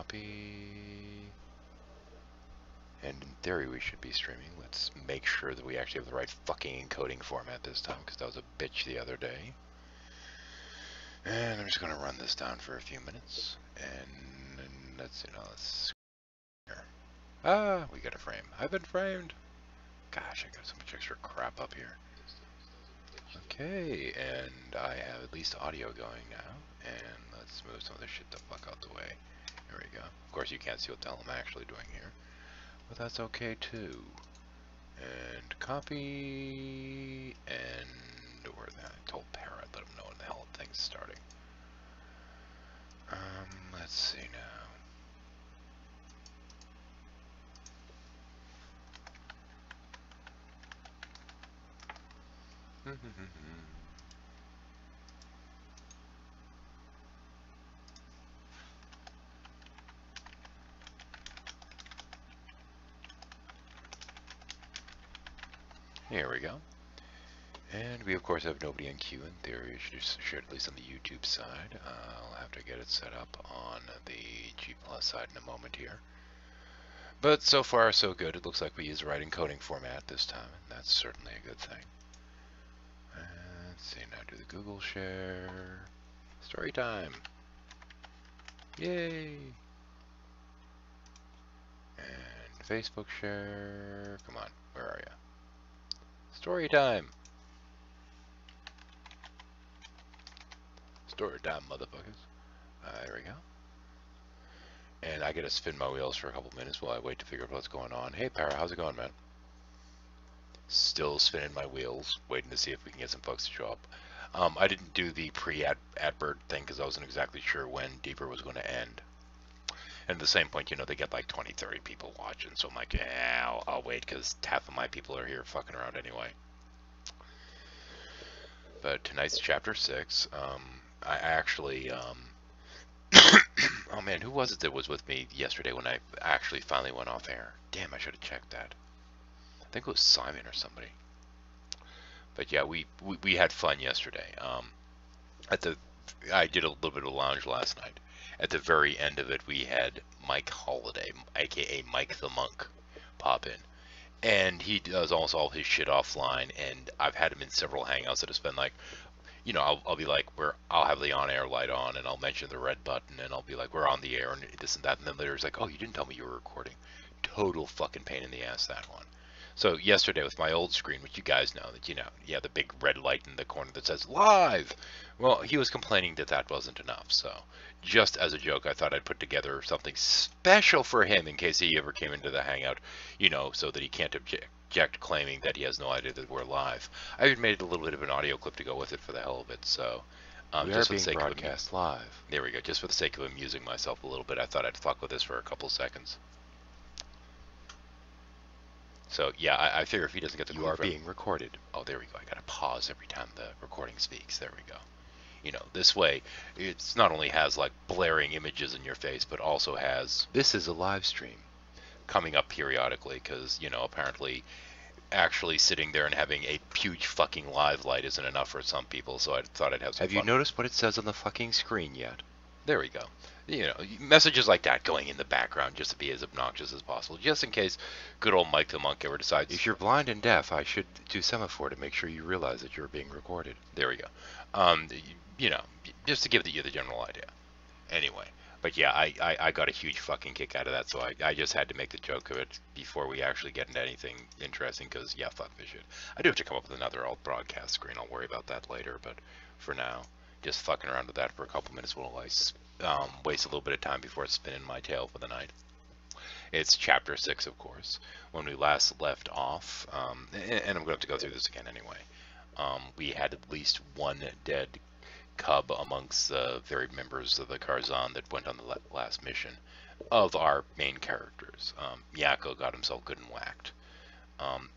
copy. And in theory, we should be streaming. Let's make sure that we actually have the right fucking encoding format this time, because that was a bitch the other day. And I'm just going to run this down for a few minutes. And let's, let's... Ah, we got a frame. I've been framed. Gosh, I got so much extra crap up here. Okay, and I have at least audio going now. And let's move some of this shit the fuck out the way. There we go. Of course, you can't see what the hell I'm actually doing here. But that's okay, too. And copy, and where that? I told Parrot, let him know when the hell the thing's starting. Let's see now. Here we go. And we of course have nobody in queue. In theory, it should at least on the YouTube side. I'll have to get it set up on the G+ side in a moment here. But so far so good. It looks like we use the right encoding format this time, and that's certainly a good thing. Let's see, now do the Google share. Story time. Yay! And Facebook share. Come on, where are you? Story time. Story time, motherfuckers. There we go. And I get to spin my wheels for a couple minutes while I wait to figure out what's going on. Hey, Para, how's it going, man? Still spinning my wheels, waiting to see if we can get some folks to show up. I didn't do the pre-adbird thing because I wasn't exactly sure when Deeper was going to end. And at the same point, they get like 20, 30 people watching. So I'm like, yeah, I'll wait because half of my people are here fucking around anyway. But tonight's chapter 6. I actually... oh man, who was it that was with me yesterday when I actually finally went off air? Damn, I should have checked that. I think it was Simon or somebody. But yeah, we had fun yesterday. I did a little bit of lounge last night. At the very end of it, we had Mike Holiday, aka Mike the Monk, pop in. And he does almost all his shit offline, and I've had him in several hangouts that have been like, I'll be like, I'll have the on-air light on, and I'll mention the red button, and I'll be like, we're on the air, and this and that, and then later it's like, oh, you didn't tell me you were recording. Total fucking pain in the ass, that one. So yesterday with my old screen, which you guys know, that, yeah, the big red light in the corner that says live. Well, he was complaining that that wasn't enough, so just as a joke, I thought I'd put together something special for him in case he ever came into the hangout, so that he can't object claiming that he has no idea that we're live. I even made a little bit of an audio clip to go with it for the hell of it, so we just are for the being sake broadcast live. There we go. Just for the sake of amusing myself a little bit, I thought I'd fuck with this for a couple seconds. So yeah, I figure if he doesn't get the You are being recorded. Oh, there we go. I gotta pause every time the recording speaks. There we go. This way, it's not only has like blaring images in your face, but also has This is a live stream coming up periodically, because apparently actually sitting there and having a huge fucking live light isn't enough for some people, so I thought I'd have some Have fun. you noticed what it says on the fucking screen yet? There we go. Messages like that going in the background just to be as obnoxious as possible, just in case good old Mike the Monk ever decides. If you're blind and deaf, I should do semaphore to make sure you realize that you're being recorded. There we go. Just to give you the general idea. Anyway, but yeah, I got a huge fucking kick out of that, so I just had to make the joke of it before we actually get into anything interesting, because, yeah, fuck this shit. I do have to come up with another alt broadcast screen. I'll worry about that later, but for now, just fucking around with that for a couple minutes while I waste a little bit of time before it's spinning my tail for the night. It's chapter 6, of course. When we last left off, and I'm going to have to go through this again anyway, we had at least one dead cub amongst the very members of the Karzan that went on the last mission of our main characters. Miyako got himself good and whacked. I'm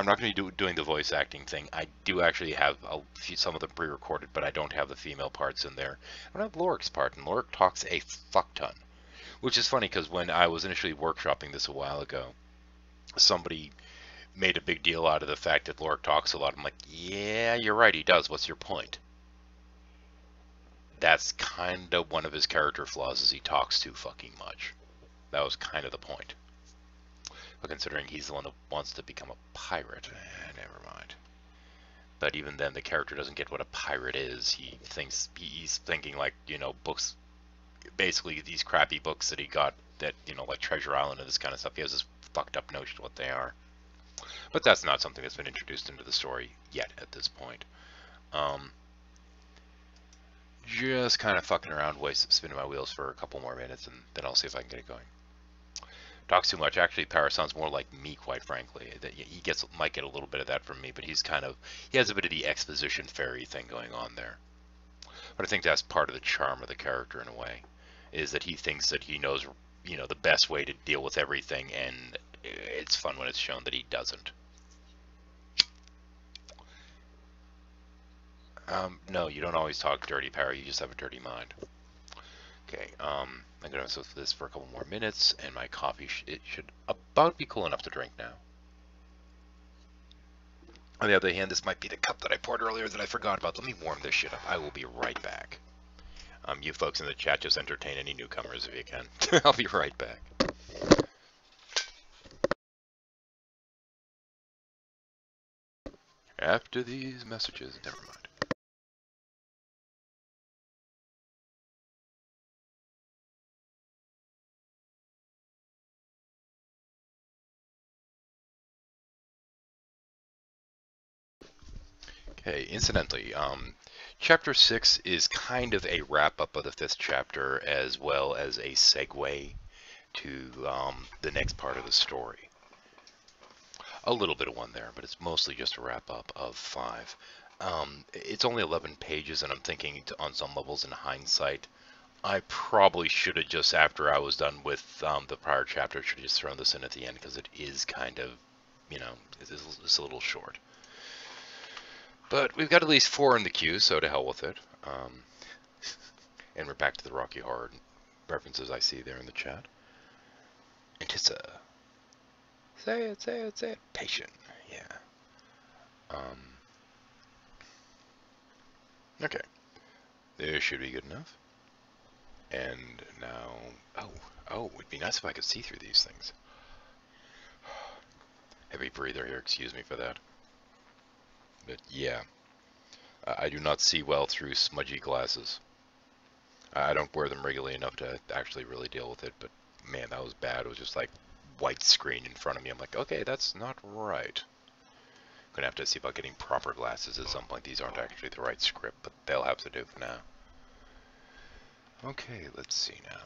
not going to be doing the voice acting thing. I do actually have some of them pre-recorded, but I don't have the female parts in there. I don't have Lorik's part, and Lorik talks a fuck ton. Which is funny, because when I was initially workshopping this a while ago, somebody made a big deal out of the fact that Lorik talks a lot. I'm like, yeah, you're right, he does. What's your point? that's kind of one of his character flaws, is he talks too fucking much. That was kind of the point. But considering he's the one that wants to become a pirate, never mind. But even then, the character doesn't get what a pirate is. He's thinking like, books, basically these crappy books that he got that, like Treasure Island and this kind of stuff. He has this fucked up notion of what they are. But that's not something that's been introduced into the story yet at this point. Just kind of fucking around, spinning my wheels for a couple more minutes, and then I'll see if I can get it going. Talks too much. Actually, Paris sounds more like me, quite frankly. He might get a little bit of that from me, but he has a bit of the exposition fairy thing going on there. But I think that's part of the charm of the character in a way, is that he thinks that he knows, the best way to deal with everything, and it's fun when it's shown that he doesn't. No, you don't always talk dirty, Parry. You just have a dirty mind. Okay, I'm going to sit for this for a couple more minutes, and my coffee it should about be cool enough to drink now. On the other hand, this might be the cup that I poured earlier that I forgot about. Let me warm this shit up. I will be right back. You folks in the chat, just entertain any newcomers if you can. I'll be right back. After these messages, never mind. Okay, incidentally, Chapter 6 is kind of a wrap-up of the 5th chapter, as well as a segue to the next part of the story. A little bit of one there, but it's mostly just a wrap-up of 5. It's only 11 pages, and I'm thinking on some levels in hindsight, I probably should have just, after I was done with the prior chapter, should have just thrown this in at the end, because it is kind of, it's a little short. But we've got at least 4 in the queue, so to hell with it. And we're back to the Rocky Horror references I see there in the chat. Antissa. Say it, say it, say it. Patient. Yeah. Okay. This should be good enough. And now... Oh, it'd be nice if I could see through these things. Heavy breather here, excuse me for that. But yeah. I do not see well through smudgy glasses. I don't wear them regularly enough to actually really deal with it, but man, that was bad. It was just like white screen in front of me. I'm like, okay, that's not right. I'm gonna have to see about getting proper glasses at some point. These aren't actually the right script, but they'll have to do for now. Okay, let's see now.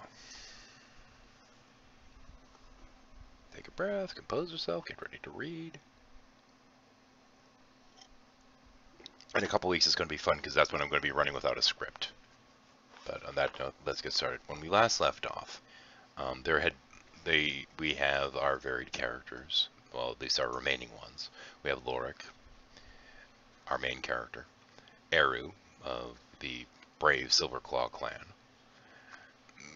Take a breath, compose yourself, get ready to read. In a couple weeks it's going to be fun because that's when I'm going to be running without a script. But on that note, let's get started. When we last left off, we have our varied characters. Well, at least our remaining ones. We have Lorik, our main character. Eru, of the brave Silverclaw clan.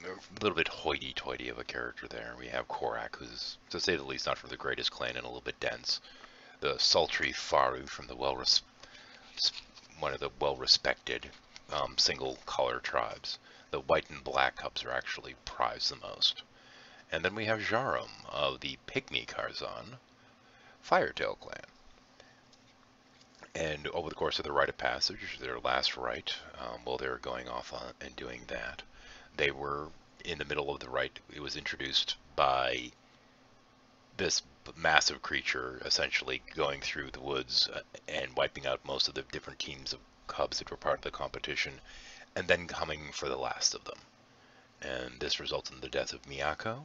A little bit hoity-toity of a character there. We have Korak, who's, to say the least, not from the greatest clan and a little bit dense. The sultry Faru from the one of the well-respected single-collar tribes. The white and black cubs are actually prized the most. And then we have Jarum of the Pygmy Karzan Firetail clan. And over the course of their rite of passage, their last rite, while they were going off and doing that, they were in the middle of the rite. It was introduced by this massive creature essentially going through the woods and wiping out most of the different teams of cubs that were part of the competition, and then coming for the last of them. And this resulted in the death of Miyako.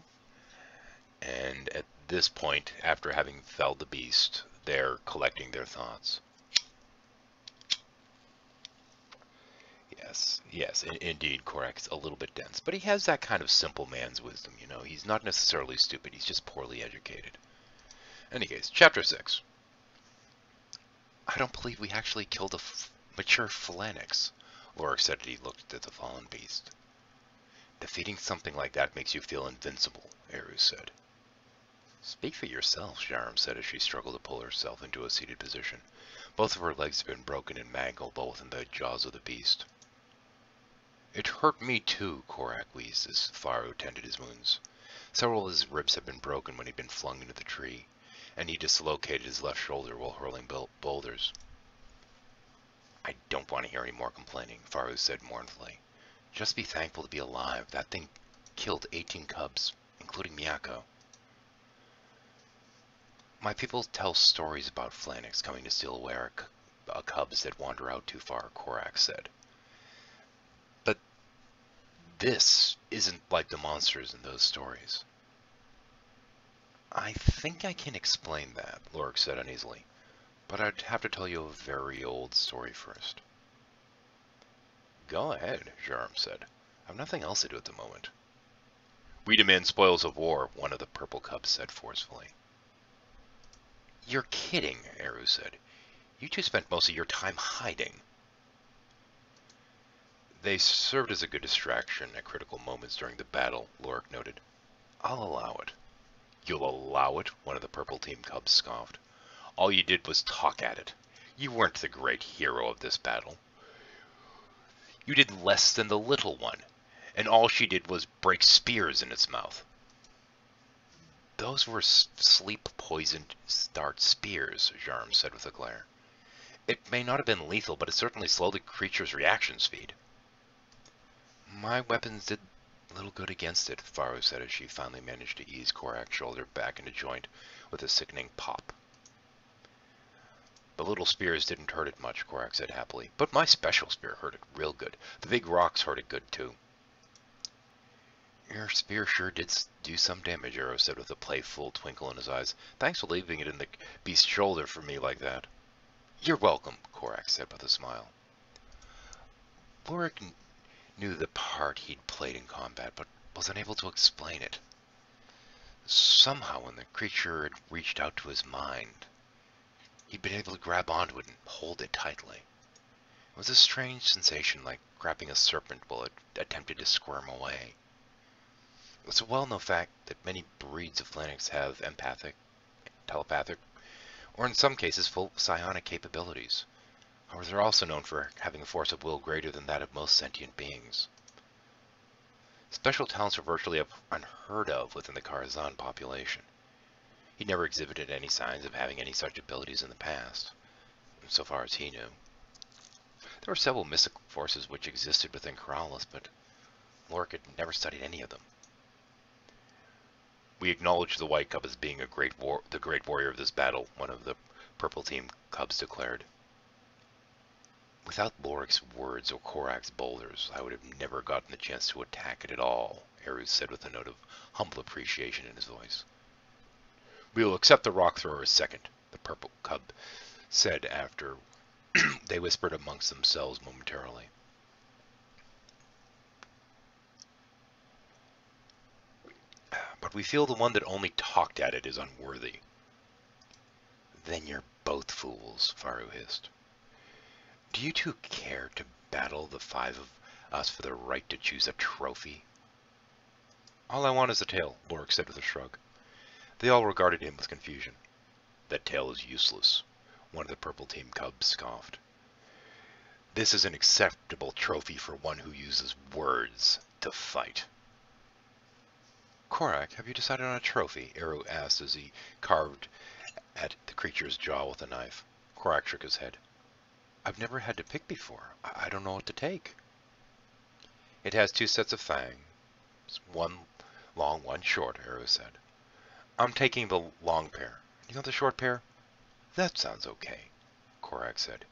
And at this point, after having felled the beast, they're collecting their thoughts. Yes, indeed, Korak's a little bit dense, but he has that kind of simple man's wisdom, you know. He's not necessarily stupid, he's just poorly educated. In any case, Chapter 6. I don't believe we actually killed a mature phalanx, Lorik said as he looked at the fallen beast. Defeating something like that makes you feel invincible, Eru said. Speak for yourself, Jarum said as she struggled to pull herself into a seated position. Both of her legs had been broken and mangled, both in the jaws of the beast. It hurt me too, Korak wheezed as Faru tended his wounds. Several of his ribs had been broken when he'd been flung into the tree, and he dislocated his left shoulder while hurling boulders. I don't want to hear any more complaining, Faru said mournfully. Just be thankful to be alive. That thing killed 18 cubs, including Miyako. My people tell stories about Phalanx coming to steal away our cubs that wander out too far, Korak said. But this isn't like the monsters in those stories. I think I can explain that, Lorik said uneasily, but I'd have to tell you a very old story first. Go ahead, Jarm said. I've nothing else to do at the moment. We demand spoils of war, one of the purple cubs said forcefully. You're kidding, Eru said. You two spent most of your time hiding. They served as a good distraction at critical moments during the battle, Lorik noted. I'll allow it. You'll allow it? One of the purple team cubs scoffed. All you did was talk at it. You weren't the great hero of this battle. You did less than the little one, and all she did was break spears in its mouth. Those were sleep-poisoned dart spears, Jarm said with a glare. It may not have been lethal, but it certainly slowed the creature's reaction speed. My weapons did little good against it, Faru said as she finally managed to ease Korak's shoulder back into joint with a sickening pop. The little spears didn't hurt it much, Korak said happily, but my special spear hurt it real good. The big rocks hurt it good too. Your spear sure did do some damage, Eru said with a playful twinkle in his eyes. Thanks for leaving it in the beast's shoulder for me like that. You're welcome, Korak said with a smile. Lorik knew the part he'd played in combat, but was unable to explain it. Somehow, when the creature had reached out to his mind, he'd been able to grab onto it and hold it tightly. It was a strange sensation, like grabbing a serpent while it attempted to squirm away. It's a well-known fact that many breeds of Phalanx have empathic, telepathic, or in some cases full psionic capabilities. However, they're also known for having a force of will greater than that of most sentient beings. Special talents are virtually unheard of within the Karazhan population. He never exhibited any signs of having any such abilities in the past, so far as he knew. There were several mystical forces which existed within Karalis, but Lorik had never studied any of them. We acknowledge the White Cub as being the great warrior of this battle, one of the purple team cubs declared. Without Lorik's words or Korak's boulders, I would have never gotten the chance to attack it at all, Eru said with a note of humble appreciation in his voice. We will accept the rock thrower second, the purple cub said after they whispered amongst themselves momentarily. But we feel the one that only talked at it is unworthy. Then you're both fools, Faru hissed. Do you two care to battle the 5 of us for the right to choose a trophy? All I want is a tail, Lorik said with a shrug. They all regarded him with confusion. That tail is useless, one of the purple team cubs scoffed. This is an acceptable trophy for one who uses words to fight. Korak, have you decided on a trophy? Eru asked as he carved at the creature's jaw with a knife. Korak shook his head. I've never had to pick before. I don't know what to take. It has 2 sets of fangs. One long, one short, Eru said. I'm taking the long pair. You know the short pair? That sounds okay, Korak said.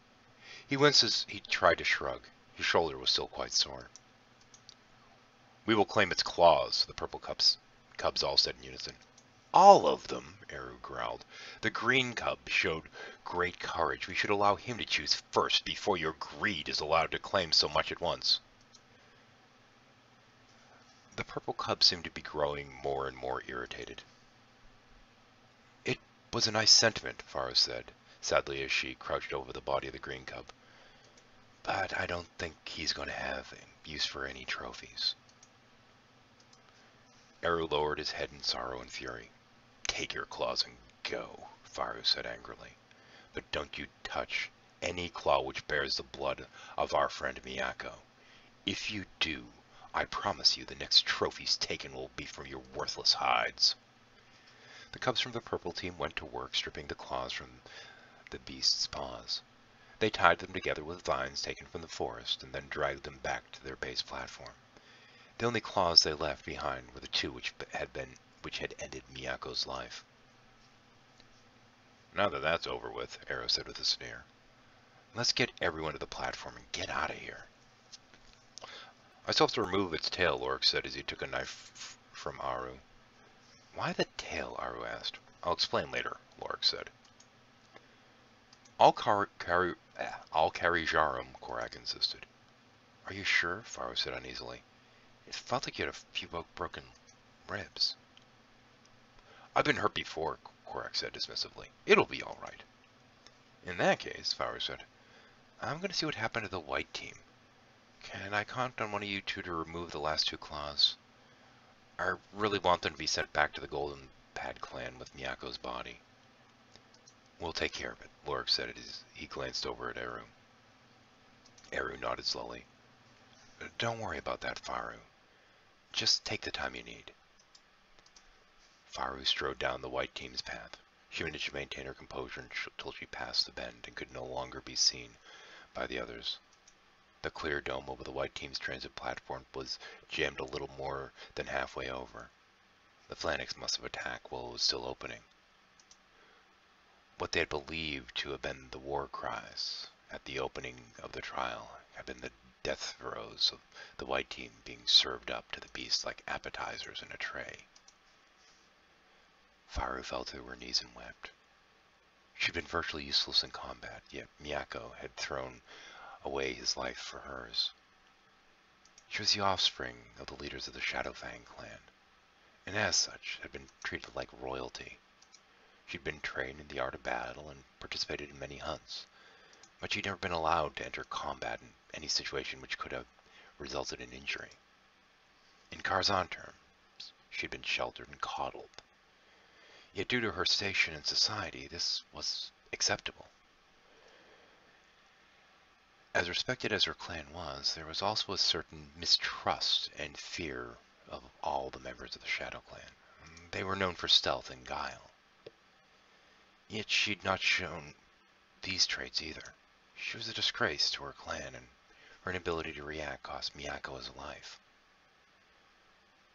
He winced as he tried to shrug. His shoulder was still quite sore. We will claim its claws, the purple cubs all said in unison. All of them, Eru growled. The green cub showed great courage. We should allow him to choose first before your greed is allowed to claim so much at once. The purple cub seemed to be growing more and more irritated. It was a nice sentiment, Faru said, sadly as she crouched over the body of the green cub. But I don't think he's going to have use for any trophies. Eru lowered his head in sorrow and fury. Take your claws and go, Faru said angrily. But don't you touch any claw which bears the blood of our friend Miyako. If you do, I promise you the next trophies taken will be from your worthless hides. The cubs from the purple team went to work stripping the claws from the beast's paws. They tied them together with vines taken from the forest and then dragged them back to their base platform. The only claws they left behind were the two which had ended Miyako's life. Now that that's over with, Arrow said with a sneer. Let's get everyone to the platform and get out of here. I still have to remove its tail, Lork said as he took a knife from Aru. Why the tail? Aru asked. I'll explain later, Lork said. I'll carry Jarum, Korak insisted. Are you sure? Faru said uneasily. It felt like you had a few broken ribs. I've been hurt before, Korak said dismissively. It'll be all right. In that case, Faru said, I'm going to see what happened to the white team. Can I count on one of you two to remove the last two claws? I really want them to be sent back to the Golden Pad clan with Miyako's body. We'll take care of it, Lorik said as he glanced over at Eru. Eru nodded slowly. Don't worry about that, Faru. Just take the time you need. Faru strode down the white team's path. She managed to maintain her composure until she passed the bend and could no longer be seen by the others. The clear dome over the white team's transit platform was jammed a little more than halfway over. The Phalanx must have attacked while it was still opening. What they had believed to have been the war cries at the opening of the trial had been the death throes of the white team being served up to the beast like appetizers in a tray. Faru fell to her knees and wept. She'd been virtually useless in combat, yet Miyako had thrown away his life for hers. She was the offspring of the leaders of the Shadowfang clan, and as such had been treated like royalty. She'd been trained in the art of battle and participated in many hunts, but she'd never been allowed to enter combat in any situation which could have resulted in injury. In Karzan terms, she'd been sheltered and coddled. Yet due to her station in society, this was acceptable. As respected as her clan was, there was also a certain mistrust and fear of all the members of the Shadow Clan. They were known for stealth and guile. Yet she'd not shown these traits either. She was a disgrace to her clan, and her inability to react cost Miyako his life.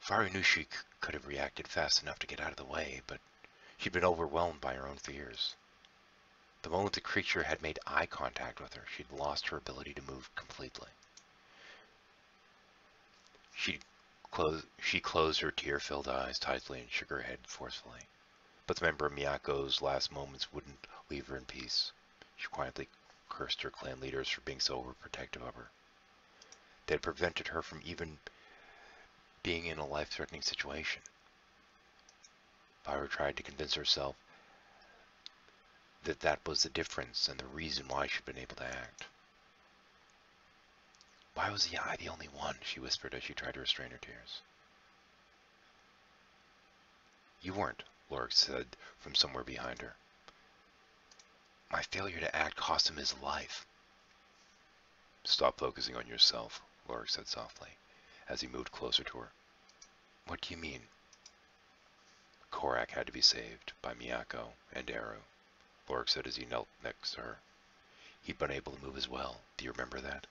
Faru knew she could have reacted fast enough to get out of the way, but she'd been overwhelmed by her own fears. The moment the creature had made eye contact with her, she'd lost her ability to move completely. She closed her tear-filled eyes tightly and shook her head forcefully. But the member of Miyako's last moments wouldn't leave her in peace. She quietly cursed her clan leaders for being so overprotective of her. They had prevented her from even being in a life-threatening situation. Faru tried to convince herself that was the difference and the reason why she'd been able to act. Why was I the only one? She whispered as she tried to restrain her tears. You weren't, Lorik said from somewhere behind her. My failure to act cost him his life. Stop focusing on yourself, Lorik said softly, as he moved closer to her. What do you mean? Korak had to be saved by Miyako and Eru, Lorik said as he knelt next to her. He'd been able to move as well. Do you remember that?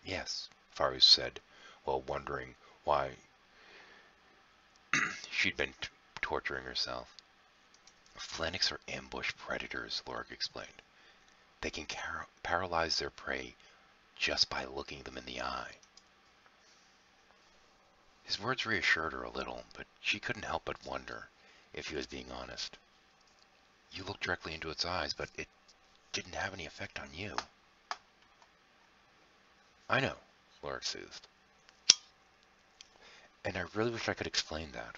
Yes, Faru said, while wondering why she'd been torturing herself. Phalanx are ambush predators, Lorik explained. They can paralyze their prey just by looking them in the eye. His words reassured her a little, but she couldn't help but wonder if he was being honest. You looked directly into its eyes, but it didn't have any effect on you. I know, Lorik soothed. And I really wish I could explain that.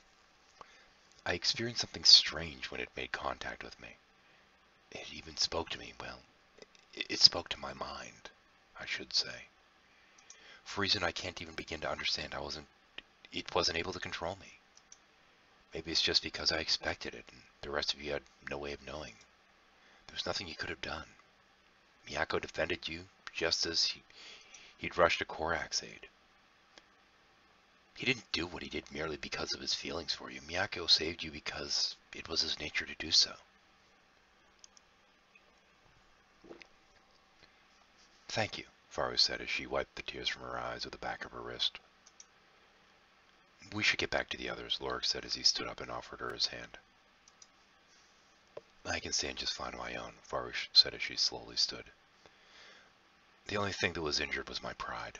I experienced something strange when it made contact with me. It even spoke to me, well, it spoke to my mind, I should say. For a reason I can't even begin to understand, it wasn't able to control me. Maybe it's just because I expected it, and the rest of you had no way of knowing. There was nothing you could have done. Miyako defended you, just as He'd rushed to Korak's aid. He didn't do what he did merely because of his feelings for you. Miyako saved you because it was his nature to do so. Thank you, Faru said as she wiped the tears from her eyes with the back of her wrist. We should get back to the others, Lorik said as he stood up and offered her his hand. I can stand just fine on my own, Faru said as she slowly stood. The only thing that was injured was my pride.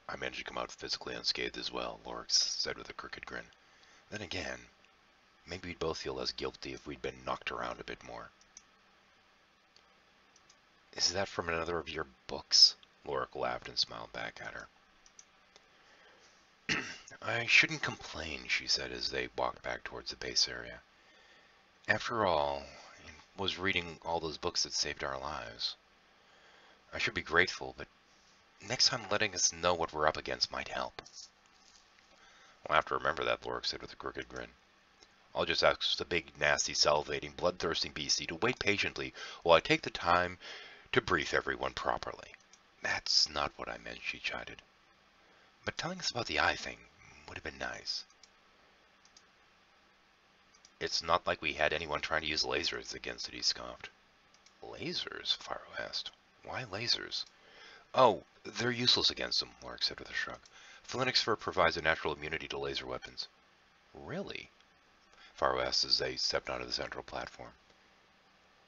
I managed to come out physically unscathed as well, Lorik said with a crooked grin. Then again, maybe we'd both feel less guilty if we'd been knocked around a bit more. Is that from another of your books? Lorik laughed and smiled back at her. I shouldn't complain, she said as they walked back towards the base area. After all, it was reading all those books that saved our lives. I should be grateful, but next time letting us know what we're up against might help. I'll have to remember that, Lorik said with a crooked grin. I'll just ask the big, nasty, salivating, bloodthirsty beastie to wait patiently while I take the time to brief everyone properly. That's not what I meant, she chided. But telling us about the eye thing would have been nice. It's not like we had anyone trying to use lasers against it, he scoffed. Lasers? Faru asked. Why lasers? Oh, they're useless against them, Lorik said with a shrug. Phoenix fur provides a natural immunity to laser weapons. Really? Faru asked as they stepped onto the central platform.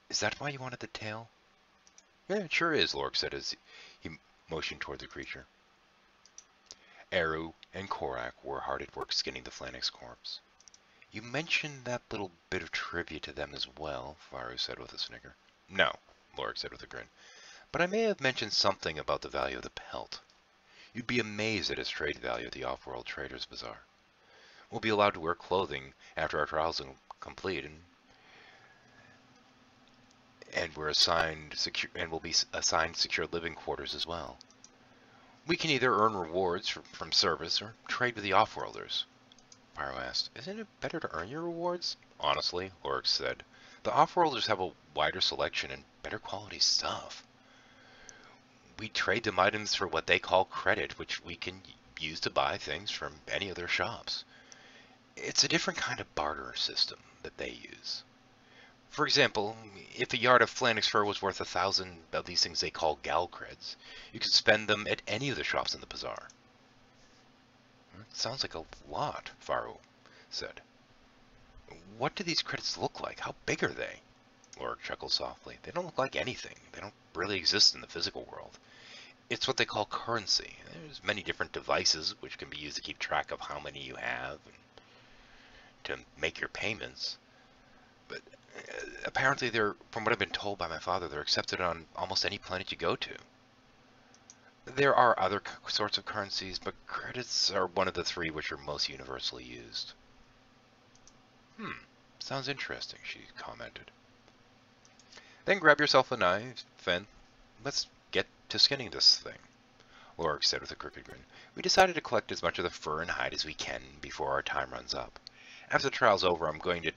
Is that why you wanted the tail? Yeah, it sure is, Lorik said as he motioned toward the creature. Eru and Korak were hard at work skinning the Phoenix corpse. You mentioned that little bit of trivia to them as well, Faru said with a snicker. No, Lorik said with a grin. But I may have mentioned something about the value of the pelt. You'd be amazed at its trade value at the Off-World Traders Bazaar. We'll be allowed to wear clothing after our trials are complete, and we're assigned will be assigned secure living quarters as well. We can either earn rewards from service or trade with the Off-Worlders. Faru asked, Isn't it better to earn your rewards? Honestly, Lorik said, the Off-Worlders have a wider selection and better quality stuff. We trade them items for what they call credit, which we can use to buy things from any of their shops. It's a different kind of barter system that they use. For example, if a yard of Phoenix fur was worth 1,000 of these things they call gal creds, you could spend them at any of the shops in the bazaar. It sounds like a lot, Faru said. What do these credits look like? How big are they? Lorik chuckled softly. They don't look like anything. They don't really exist in the physical world. It's what they call currency. There's many different devices which can be used to keep track of how many you have and to make your payments. But apparently from what I've been told by my father, they're accepted on almost any planet you go to. There are other sorts of currencies, but credits are one of the three which are most universally used. Sounds interesting, she commented. Then grab yourself a knife, and let's get to skinning this thing, Lorik said with a crooked grin. We decided to collect as much of the fur and hide as we can before our time runs up. After the trial's over, I'm going to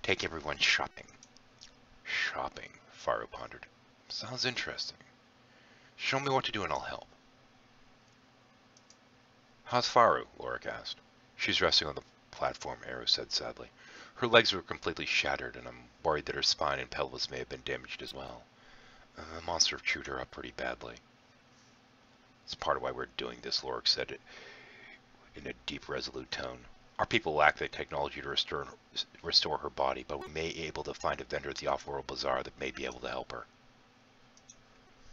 take everyone shopping. Shopping, Faru pondered. Sounds interesting. Show me what to do and I'll help. How's Faru? Lorik asked. She's resting on the platform, Eru said sadly. Her legs were completely shattered, and I'm worried that her spine and pelvis may have been damaged as well. The monster chewed her up pretty badly. It's part of why we're doing this, Lorik said in a deep, resolute tone. Our people lack the technology to restore her body, but we may be able to find a vendor at the Off-World Bazaar that may be able to help her.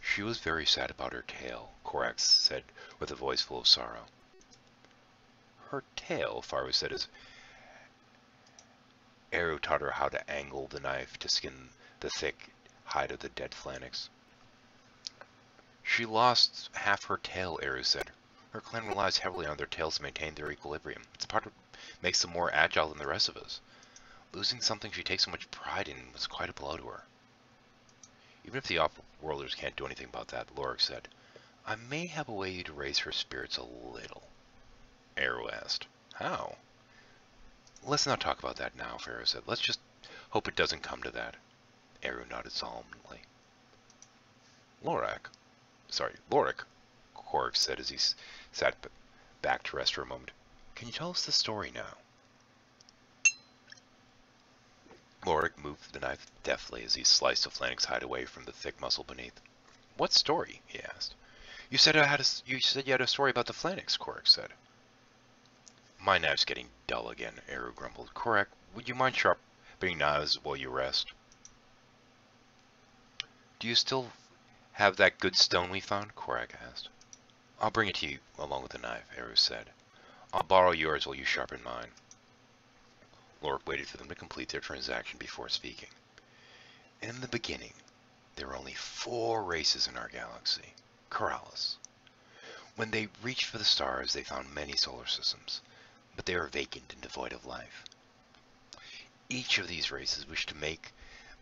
She was very sad about her tail, Korak said with a voice full of sorrow. Her tail, Faru said as Eru taught her how to angle the knife to skin the thick hide of the dead Phoenix. She lost half her tail, Eru said. Her clan relies heavily on their tails to maintain their equilibrium. It's part of what makes them more agile than the rest of us. Losing something she takes so much pride in was quite a blow to her. Even if the Off-Worlders can't do anything about that, Lorik said, I may have a way to raise her spirits a little. Eru asked, How? Let's not talk about that now, Faru said. Let's just hope it doesn't come to that. Eru nodded solemnly. Lorak, Sorry, Lorik, Korik said as he sat back to rest for a moment. Can you tell us the story now? Lorik moved the knife deftly as he sliced the phalanx hide away from the thick muscle beneath. What story? He asked. You said you had a story about the phalanx, Korik said. My knife's getting dull again, Eru grumbled. Korik, would you mind sharpening knives while you rest? Do you still have that good stone we found? Korak asked. I'll bring it to you along with the knife, Eru said. I'll borrow yours while you sharpen mine. Lorik waited for them to complete their transaction before speaking. In the beginning, there were only 4 races in our galaxy. Corrales. When they reached for the stars, they found many solar systems, but they were vacant and devoid of life. Each of these races wished to make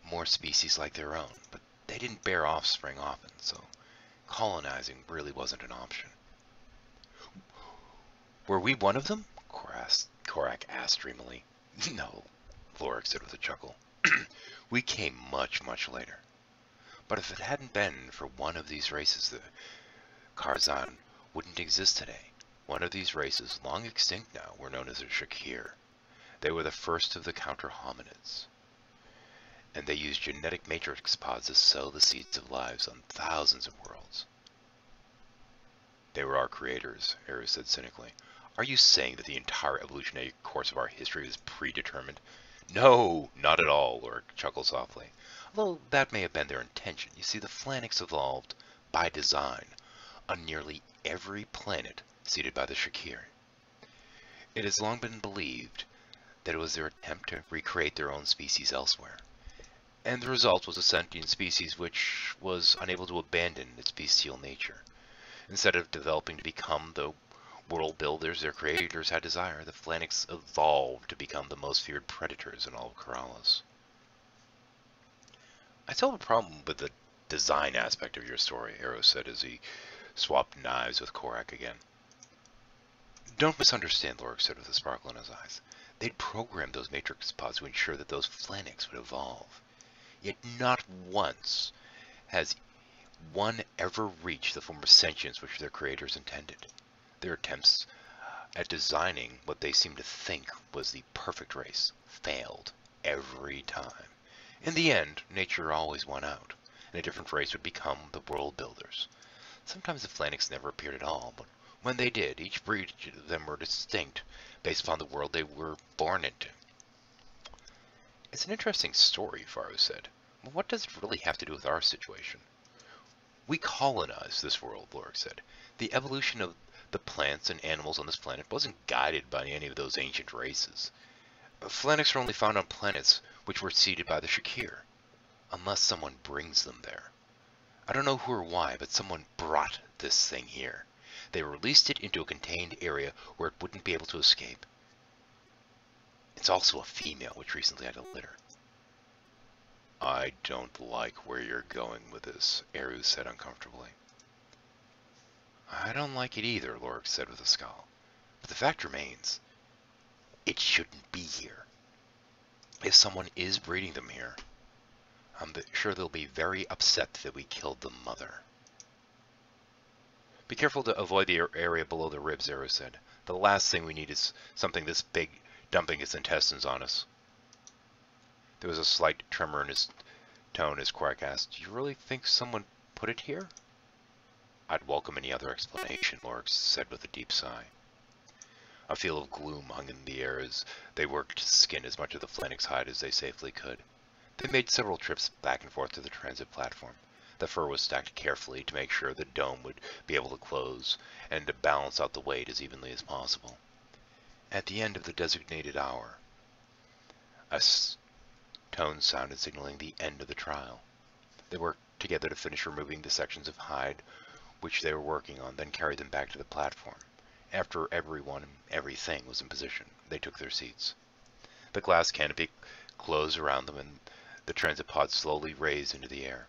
more species like their own, but they didn't bear offspring often, so colonizing really wasn't an option. Were we one of them? Korak asked dreamily. No, Lorik said with a chuckle. We came much, much later. But if it hadn't been for one of these races, the Karzan wouldn't exist today. One of these races, long extinct now, were known as the Shakir. They were the first of the counter-hominids. And they used genetic matrix pods to sow the seeds of lives on thousands of worlds. They were our creators, Eru said cynically. Are you saying that the entire evolutionary course of our history is predetermined? No, not at all, Lorik chuckled softly. Although that may have been their intention. You see, the phalanx evolved by design on nearly every planet seeded by the Shakir. It has long been believed that it was their attempt to recreate their own species elsewhere. And the result was a sentient species which was unable to abandon its bestial nature. Instead of developing to become the world builders their creators had desired, the phalanx evolved to become the most feared predators in all of Corrales. I still have a problem with the design aspect of your story, Eru said as he swapped knives with Korak again. Don't misunderstand, Lorik said with a sparkle in his eyes. They'd programmed those matrix pods to ensure that those phalanx would evolve. Yet not once has one ever reached the form of sentience which their creators intended. Their attempts at designing what they seemed to think was the perfect race failed every time. In the end, nature always won out, and a different race would become the world builders. Sometimes the phalanx never appeared at all, but when they did, each breed of them were distinct based upon the world they were born into. It's an interesting story, Faru said. But what does it really have to do with our situation? We colonized this world, Lorik said. The evolution of the plants and animals on this planet wasn't guided by any of those ancient races. Phalanx are only found on planets which were seeded by the Shakir, unless someone brings them there. I don't know who or why, but someone brought this thing here. They released it into a contained area where it wouldn't be able to escape. It's also a female which recently had a litter. I don't like where you're going with this, Eru said uncomfortably. I don't like it either, Lorik said with a scowl. But the fact remains, it shouldn't be here. If someone is breeding them here, I'm sure they'll be very upset that we killed the mother. Be careful to avoid the area below the ribs, Eru said. The last thing we need is something this big dumping its intestines on us. There was a slight tremor in his tone as Quark asked, Do you really think someone put it here? I'd welcome any other explanation, Lorik said with a deep sigh. A feel of gloom hung in the air as they worked to skin as much of the phalanx hide as they safely could. They made several trips back and forth to the transit platform. The fur was stacked carefully to make sure the dome would be able to close and to balance out the weight as evenly as possible. At the end of the designated hour, a tone sounded signaling the end of the trial. They worked together to finish removing the sections of hide which they were working on, then carried them back to the platform. After everyone and everything was in position, they took their seats. The glass canopy closed around them and the transit pod slowly raised into the air.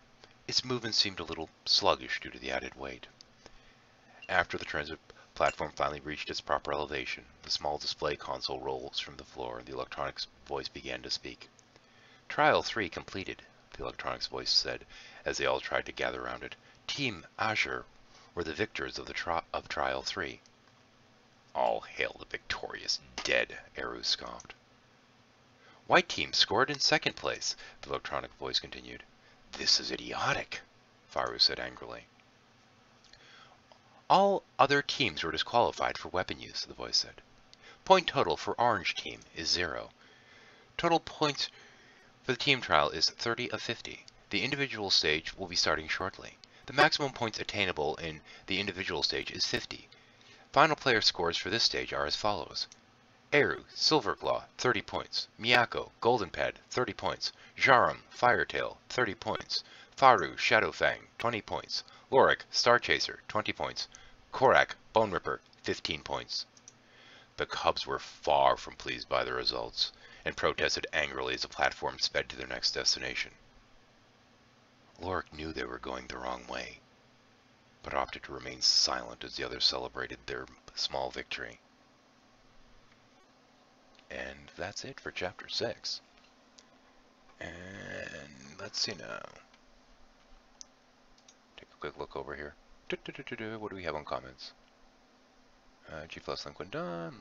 Its movement seemed a little sluggish due to the added weight. After the transit platform finally reached its proper elevation, the small display console rose from the floor and the electronics voice began to speak. Trial 3 completed, the electronics voice said as they all tried to gather around it. Team Azure were the victors of Trial 3. All hail the victorious dead, Eru scoffed. White Team scored in second place, the electronic voice continued. This is idiotic, Faru said angrily. All other teams were disqualified for weapon use, the voice said. Point total for Orange Team is 0. Total points for the team trial is 30 of 50. The individual stage will be starting shortly. The maximum points attainable in the individual stage is 50. Final player scores for this stage are as follows. Eru, Silverclaw, 30 points. Miyako, Golden Pad, 30 points. Jarum, Firetail, 30 points. Faru, Shadowfang, 20 points. Lorik, Starchaser, 20 points. Korak, Bone Ripper, 15 points. The Cubs were far from pleased by the results, and protested angrily as the platform sped to their next destination. Lorik knew they were going the wrong way, but opted to remain silent as the others celebrated their small victory. And that's it for Chapter 6. And let's see now. Take a quick look over here. What do we have on comments? G plus link when done.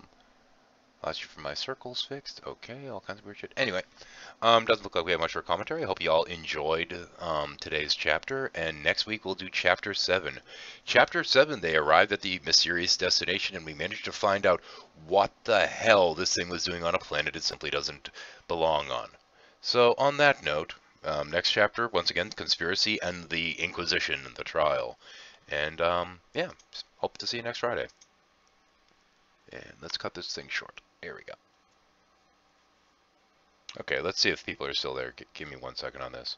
Last year for my circles fixed. Okay, all kinds of weird shit. Anyway, doesn't look like we have much for commentary. I hope you all enjoyed today's chapter, and next week we'll do Chapter 7. Chapter 7, they arrived at the mysterious destination, and we managed to find out what the hell this thing was doing on a planet it simply doesn't belong on. So, on that note, next chapter, once again, Conspiracy and the Inquisition, the trial. And, yeah, hope to see you next Friday. And let's cut this thing short. Here we go. Okay, let's see if people are still there. Give me 1 second on this.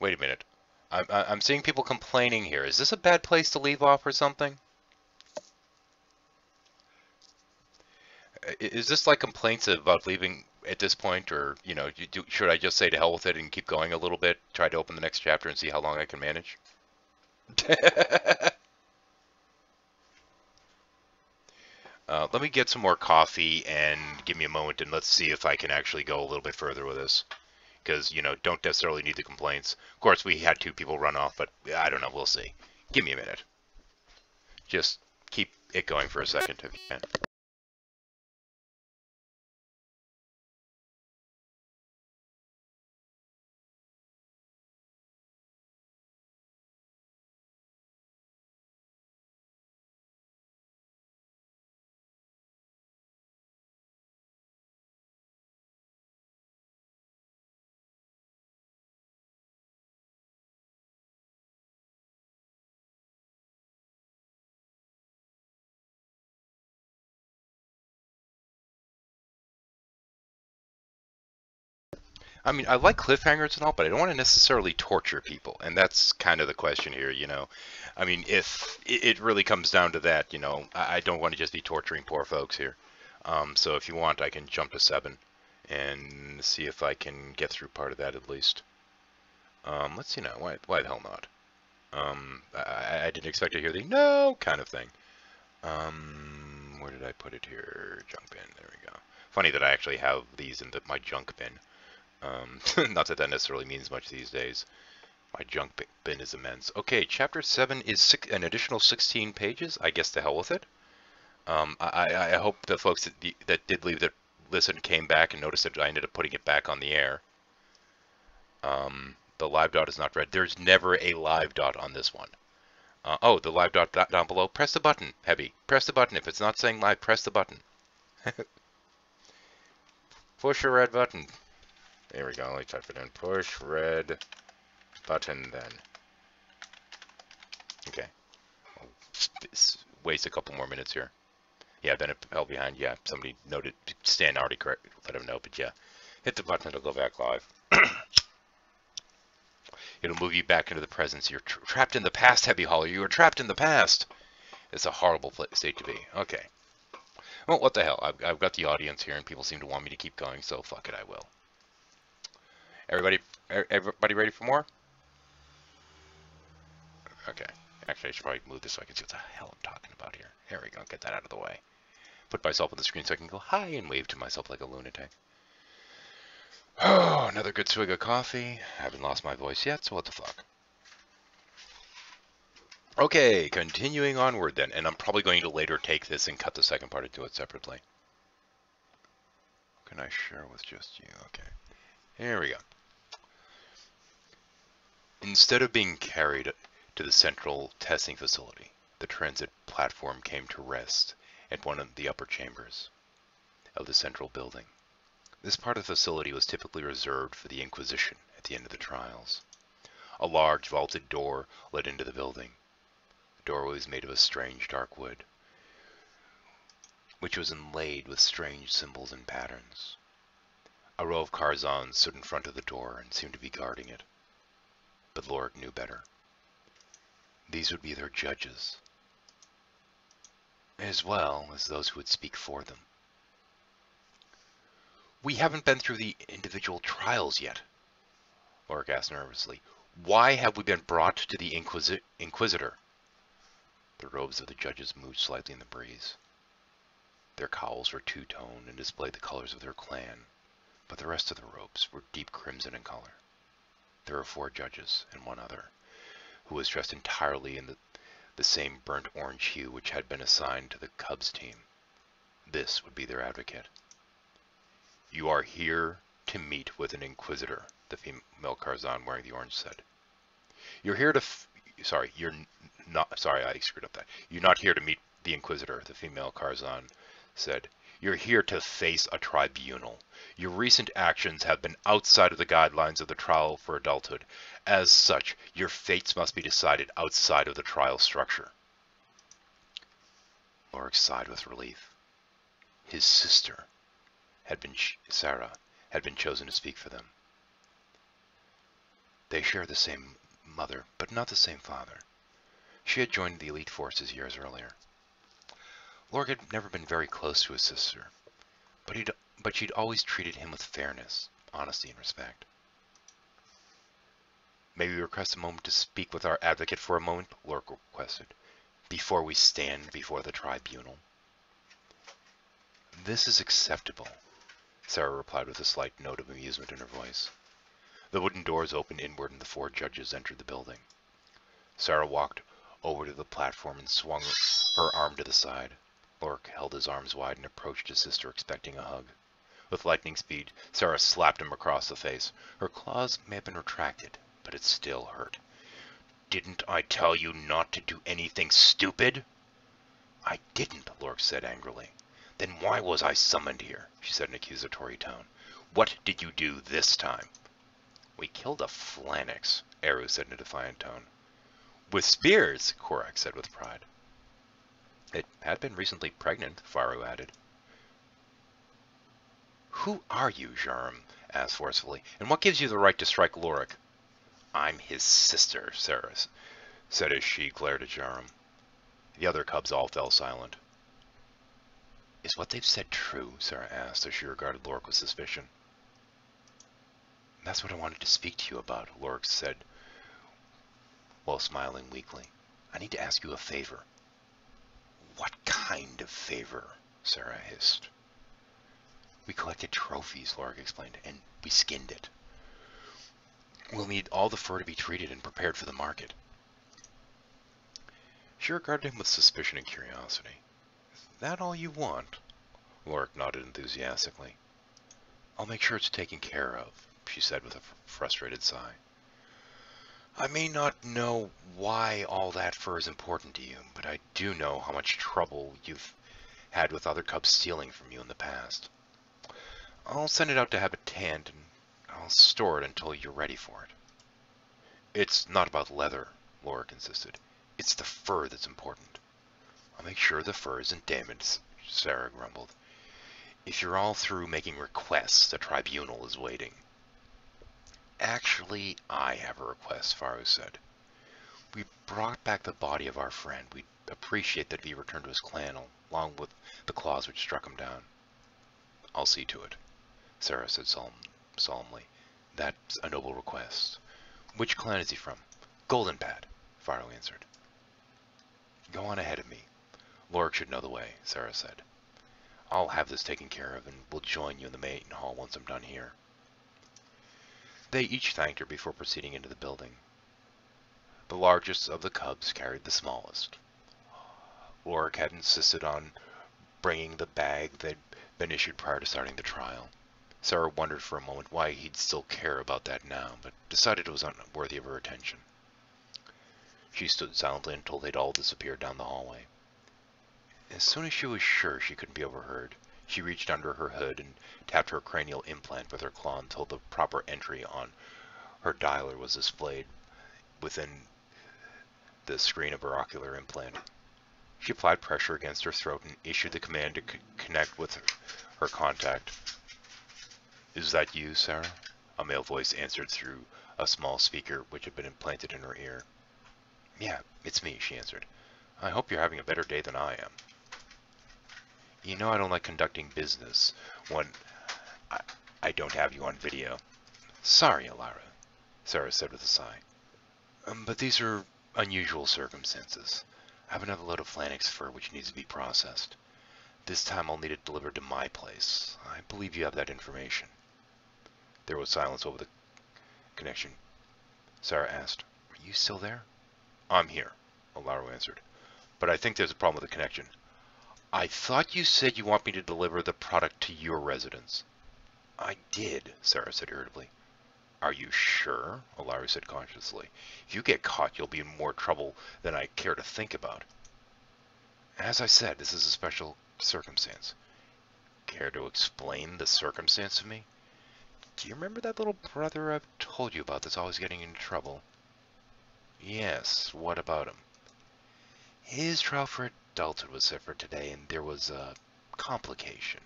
Wait a minute. I'm seeing people complaining here. Is this a bad place to leave off or something? Is this like complaints about leaving at this point, or, you know, should I just say to hell with it and keep going a little bit, try to open the next chapter and see how long I can manage? Let me get some more coffee and give me a moment, and let's see if I can actually go a little bit further with this. Because, you know, don't necessarily need the complaints. Of course, we had 2 people run off, but I don't know. We'll see. Give me a minute. Just keep it going for a second if you can. I mean, I like cliffhangers and all, but I don't want to necessarily torture people, and that's kind of the question here, you know. I mean, if it really comes down to that, you know, I don't want to just be torturing poor folks here. So if you want, I can jump to 7 and see if I can get through part of that at least. Let's see now. Why the hell not? I didn't expect to hear the no kind of thing. Where did I put it here? Junk bin. There we go. Funny that I actually have these in my junk bin. Not that that necessarily means much these days. My junk bin is immense. Okay, Chapter 7 is an additional 16 pages. I guess to hell with it. I hope the folks that did leave that listen came back and noticed that I ended up putting it back on the air. The live dot is not read. There's never a live dot on this one. Oh, the live dot down below. Press the button, Heavy. Press the button. If it's not saying live, press the button. Push a red button. There we go. Let me type it in. Push red button then. Okay. I'll waste a couple more minutes here. Yeah, then it fell behind. Yeah, somebody noted. Stan already let him know, but yeah. Hit the button, it'll go back live. It'll move you back into the present. You're trapped in the past, Heavy Holler. You are trapped in the past. It's a horrible state to be. Okay. Well, what the hell? I've got the audience here, and people seem to want me to keep going, so fuck it, I will. Everybody ready for more? Okay. Actually, I should probably move this so I can see what the hell I'm talking about here. There we go. Get that out of the way. Put myself on the screen so I can go hi and wave to myself like a lunatic. Oh, another good swig of coffee. I haven't lost my voice yet, so what the fuck? Okay, continuing onward then, and I'm probably going to later take this and cut the second part into it separately. Can I share with just you? Okay, here we go. Instead of being carried to the central testing facility, the transit platform came to rest at one of the upper chambers of the central building. This part of the facility was typically reserved for the Inquisition at the end of the trials. A large vaulted door led into the building. The doorway was made of a strange dark wood, which was inlaid with strange symbols and patterns. A row of Karzans stood in front of the door and seemed to be guarding it. But Lorik knew better. These would be their judges, as well as those who would speak for them. We haven't been through the individual trials yet, Lorik asked nervously. Why have we been brought to the Inquisitor? The robes of the judges moved slightly in the breeze. Their cowls were two-toned and displayed the colors of their clan, but the rest of the robes were deep crimson in color. There were 4 judges and one other, who was dressed entirely in the same burnt orange hue which had been assigned to the Cubs team. This would be their advocate. You are here to meet with an Inquisitor, the female Karzan wearing the orange said. You're here to you're not, sorry, I screwed up that. You're not here to meet the Inquisitor, the female Karzan said. You're here to face a tribunal. Your recent actions have been outside of the guidelines of the trial for adulthood. As such, your fates must be decided outside of the trial structure. Lorik sighed with relief. His sister, Sarah, had been chosen to speak for them. They share the same mother, but not the same father. She had joined the elite forces years earlier. Lorik had never been very close to his sister, but she'd always treated him with fairness, honesty, and respect. May we request a moment to speak with our advocate for a moment? Lorik requested, before we stand before the tribunal. This is acceptable, Sarah replied with a slight note of amusement in her voice. The wooden doors opened inward and the 4 judges entered the building. Sarah walked over to the platform and swung her arm to the side. Lorik held his arms wide and approached his sister, expecting a hug. With lightning speed, Sarah slapped him across the face. Her claws may have been retracted, but it still hurt. Didn't I tell you not to do anything stupid? I didn't, Lorik said angrily. Then why was I summoned here? She said in an accusatory tone. What did you do this time? We killed a Phalanx, Eru said in a defiant tone. With spears, Korak said with pride. It had been recently pregnant, Faru added. Who are you, Jarum? Asked forcefully, and what gives you the right to strike Lorik? I'm his sister, Sarah said as she glared at Jarum. The other cubs all fell silent. Is what they've said true? Sarah asked as she regarded Lorik with suspicion. That's what I wanted to speak to you about, Lorik said, while smiling weakly. I need to ask you a favor. What kind of favor? Sarah hissed. We collected trophies, Lorik explained, and we skinned it. We'll need all the fur to be treated and prepared for the market. She regarded him with suspicion and curiosity. Is that all you want? Lorik nodded enthusiastically. I'll make sure it's taken care of, she said with a frustrated sigh. I may not know why all that fur is important to you, but I do know how much trouble you've had with other cubs stealing from you in the past. I'll send it out to Habitant, and I'll store it until you're ready for it. It's not about leather, Lorik insisted. It's the fur that's important. I'll make sure the fur isn't damaged, Sarah grumbled. If you're all through making requests, the tribunal is waiting. Actually, I have a request, Faru said. We brought back the body of our friend. We'd appreciate that he returned to his clan, along with the claws which struck him down. I'll see to it, Sarah said solemnly. That's a noble request. Which clan is he from? Golden Pad, Faru answered. Go on ahead of me. Lorik should know the way, Sarah said. I'll have this taken care of, and we'll join you in the main hall once I'm done here. They each thanked her before proceeding into the building. The largest of the cubs carried the smallest. Ulrich had insisted on bringing the bag that had been issued prior to starting the trial. Sarah wondered for a moment why he'd still care about that now, but decided it was unworthy of her attention. She stood silently until they'd all disappeared down the hallway. As soon as she was sure she couldn't be overheard, she reached under her hood and tapped her cranial implant with her claw until the proper entry on her dialer was displayed within the screen of her ocular implant. She applied pressure against her throat and issued the command to connect with her contact. "Is that you, Sarah?" A male voice answered through a small speaker which had been implanted in her ear. "Yeah, it's me," she answered. "I hope you're having a better day than I am." "You know I don't like conducting business when I don't have you on video." "Sorry, Alara," Sarah said with a sigh. But these are unusual circumstances. I have another load of Flanix fur which needs to be processed. This time I'll need it delivered to my place. I believe you have that information." There was silence over the connection. Sarah asked, "Are you still there?" "I'm here," Alaro answered. "But I think there's a problem with the connection." "I thought you said you want me to deliver the product to your residence." "I did," Sarah said irritably. "Are you sure?" Alaro said cautiously. "If you get caught, you'll be in more trouble than I care to think about." "As I said, this is a special circumstance." "Care to explain the circumstance to me?" "Do you remember that little brother I've told you about that's always getting into trouble?" "Yes, what about him?" "His trial for adulthood was set for today, and there was a complication."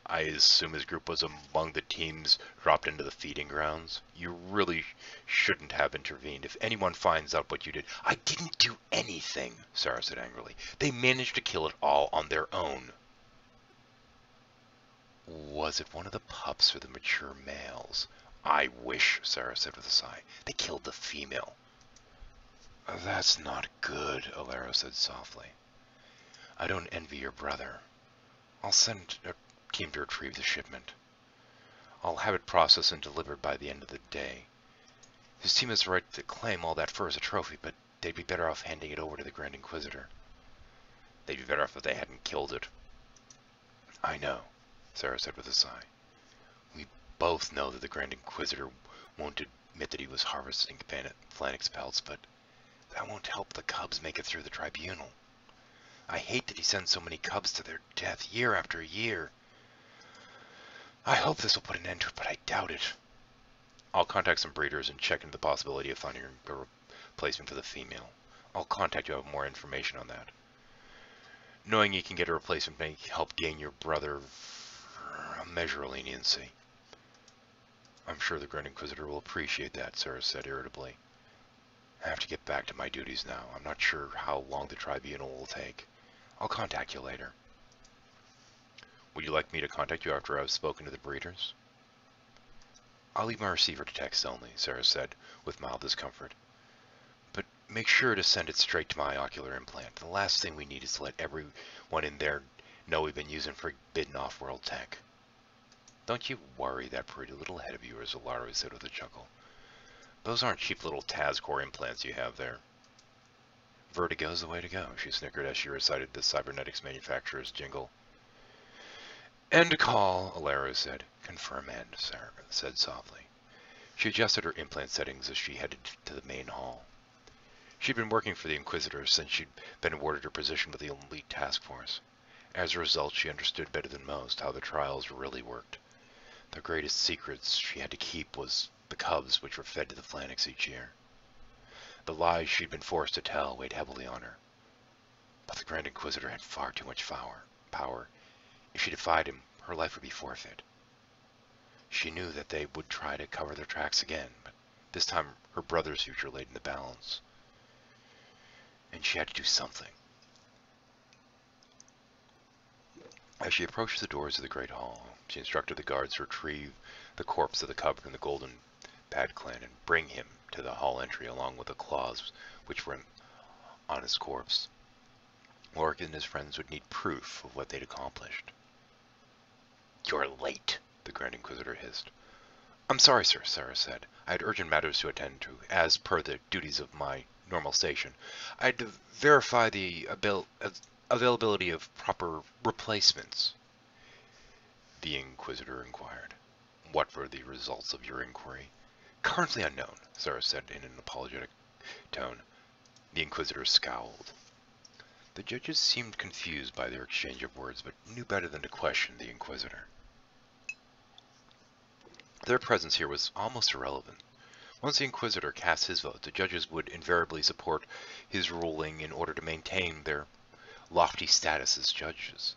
"I assume his group was among the teams dropped into the feeding grounds. You really shouldn't have intervened. If anyone finds out what you did—" "I didn't do anything," Sarah said angrily. "They managed to kill it all on their own." "Was it one of the pups or the mature males?" "I wish," Sarah said with a sigh. "They killed the female." "That's not good," Alero said softly. "I don't envy your brother. I'll send a team to retrieve the shipment. I'll have it processed and delivered by the end of the day. His team has the right to claim all that fur as a trophy, but they'd be better off handing it over to the Grand Inquisitor." "They'd be better off if they hadn't killed it." "I know," Sarah said with a sigh. "We both know that the Grand Inquisitor won't admit that he was harvesting Flanix pelts, but that won't help the cubs make it through the tribunal. I hate that he sends so many cubs to their death year after year. I hope this will put an end to it, but I doubt it." "I'll contact some breeders and check into the possibility of finding a replacement for the female. I'll contact you with more information on that. Knowing you can get a replacement may help gain your brother a measure of leniency." "I'm sure the Grand Inquisitor will appreciate that," Sarah said irritably. "I have to get back to my duties now. I'm not sure how long the tribunal will take. I'll contact you later." "Would you like me to contact you after I've spoken to the breeders?" "I'll leave my receiver to text only," Sarah said with mild discomfort. "But make sure to send it straight to my ocular implant. The last thing we need is to let everyone in there know we've been using forbidden off-world tech." "Don't you worry that pretty little head of yours," Alaro said with a chuckle. "Those aren't cheap little Tazcore implants you have there." "Vertigo's the way to go," she snickered as she recited the cybernetics manufacturer's jingle. "End call," Alaro said. "Confirm end," Sarah said softly. She adjusted her implant settings as she headed to the main hall. She'd been working for the Inquisitor since she'd been awarded her position with the elite task force. As a result, she understood better than most how the trials really worked. The greatest secrets she had to keep was the cubs which were fed to the Flanix each year. The lies she'd been forced to tell weighed heavily on her. But the Grand Inquisitor had far too much power. If she defied him, her life would be forfeit. She knew that they would try to cover their tracks again, but this time her brother's future laid in the balance. And she had to do something. As she approached the doors of the Great Hall, she instructed the guards to retrieve the corpse of the cub from the Golden Pad clan and bring him to the hall entry along with the claws which were on his corpse. Ulrich and his friends would need proof of what they'd accomplished. "You're late," the Grand Inquisitor hissed. I'm sorry, sir, Sarah said. I had urgent matters to attend to, as per the duties of my normal station. I had to verify the availability of proper replacements. The Inquisitor inquired. What were the results of your inquiry? Currently unknown, Sarah said in an apologetic tone. The Inquisitor scowled. The judges seemed confused by their exchange of words, but knew better than to question the Inquisitor. Their presence here was almost irrelevant. Once the Inquisitor cast his vote, the judges would invariably support his ruling in order to maintain their lofty status as judges.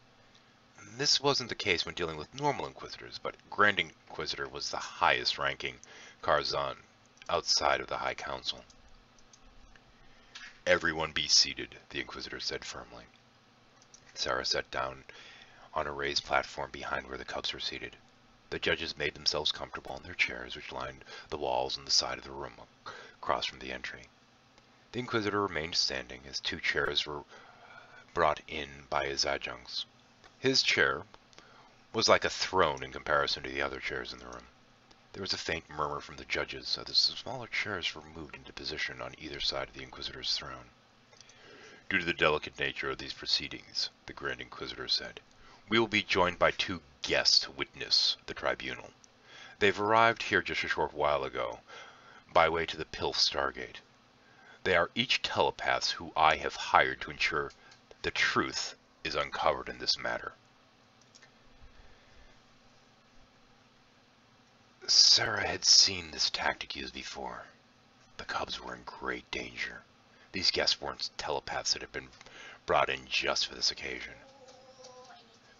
This wasn't the case when dealing with normal Inquisitors, but Grand Inquisitor was the highest-ranking Karzan outside of the High Council. Everyone be seated, the Inquisitor said firmly. Sarah sat down on a raised platform behind where the cubs were seated. The judges made themselves comfortable on their chairs, which lined the walls and the side of the room across from the entry. The Inquisitor remained standing as two chairs were brought in by his adjuncts. His chair was like a throne in comparison to the other chairs in the room. There was a faint murmur from the judges as the smaller chairs were moved into position on either side of the Inquisitor's throne. Due to the delicate nature of these proceedings, the Grand Inquisitor said, we will be joined by two guests to witness the tribunal. They've arrived here just a short while ago, by way to the Pilf Stargate. They are each telepaths who I have hired to ensure the truth is uncovered in this matter. Sarah had seen this tactic used before. The cubs were in great danger. These guests weren't telepaths that had been brought in just for this occasion.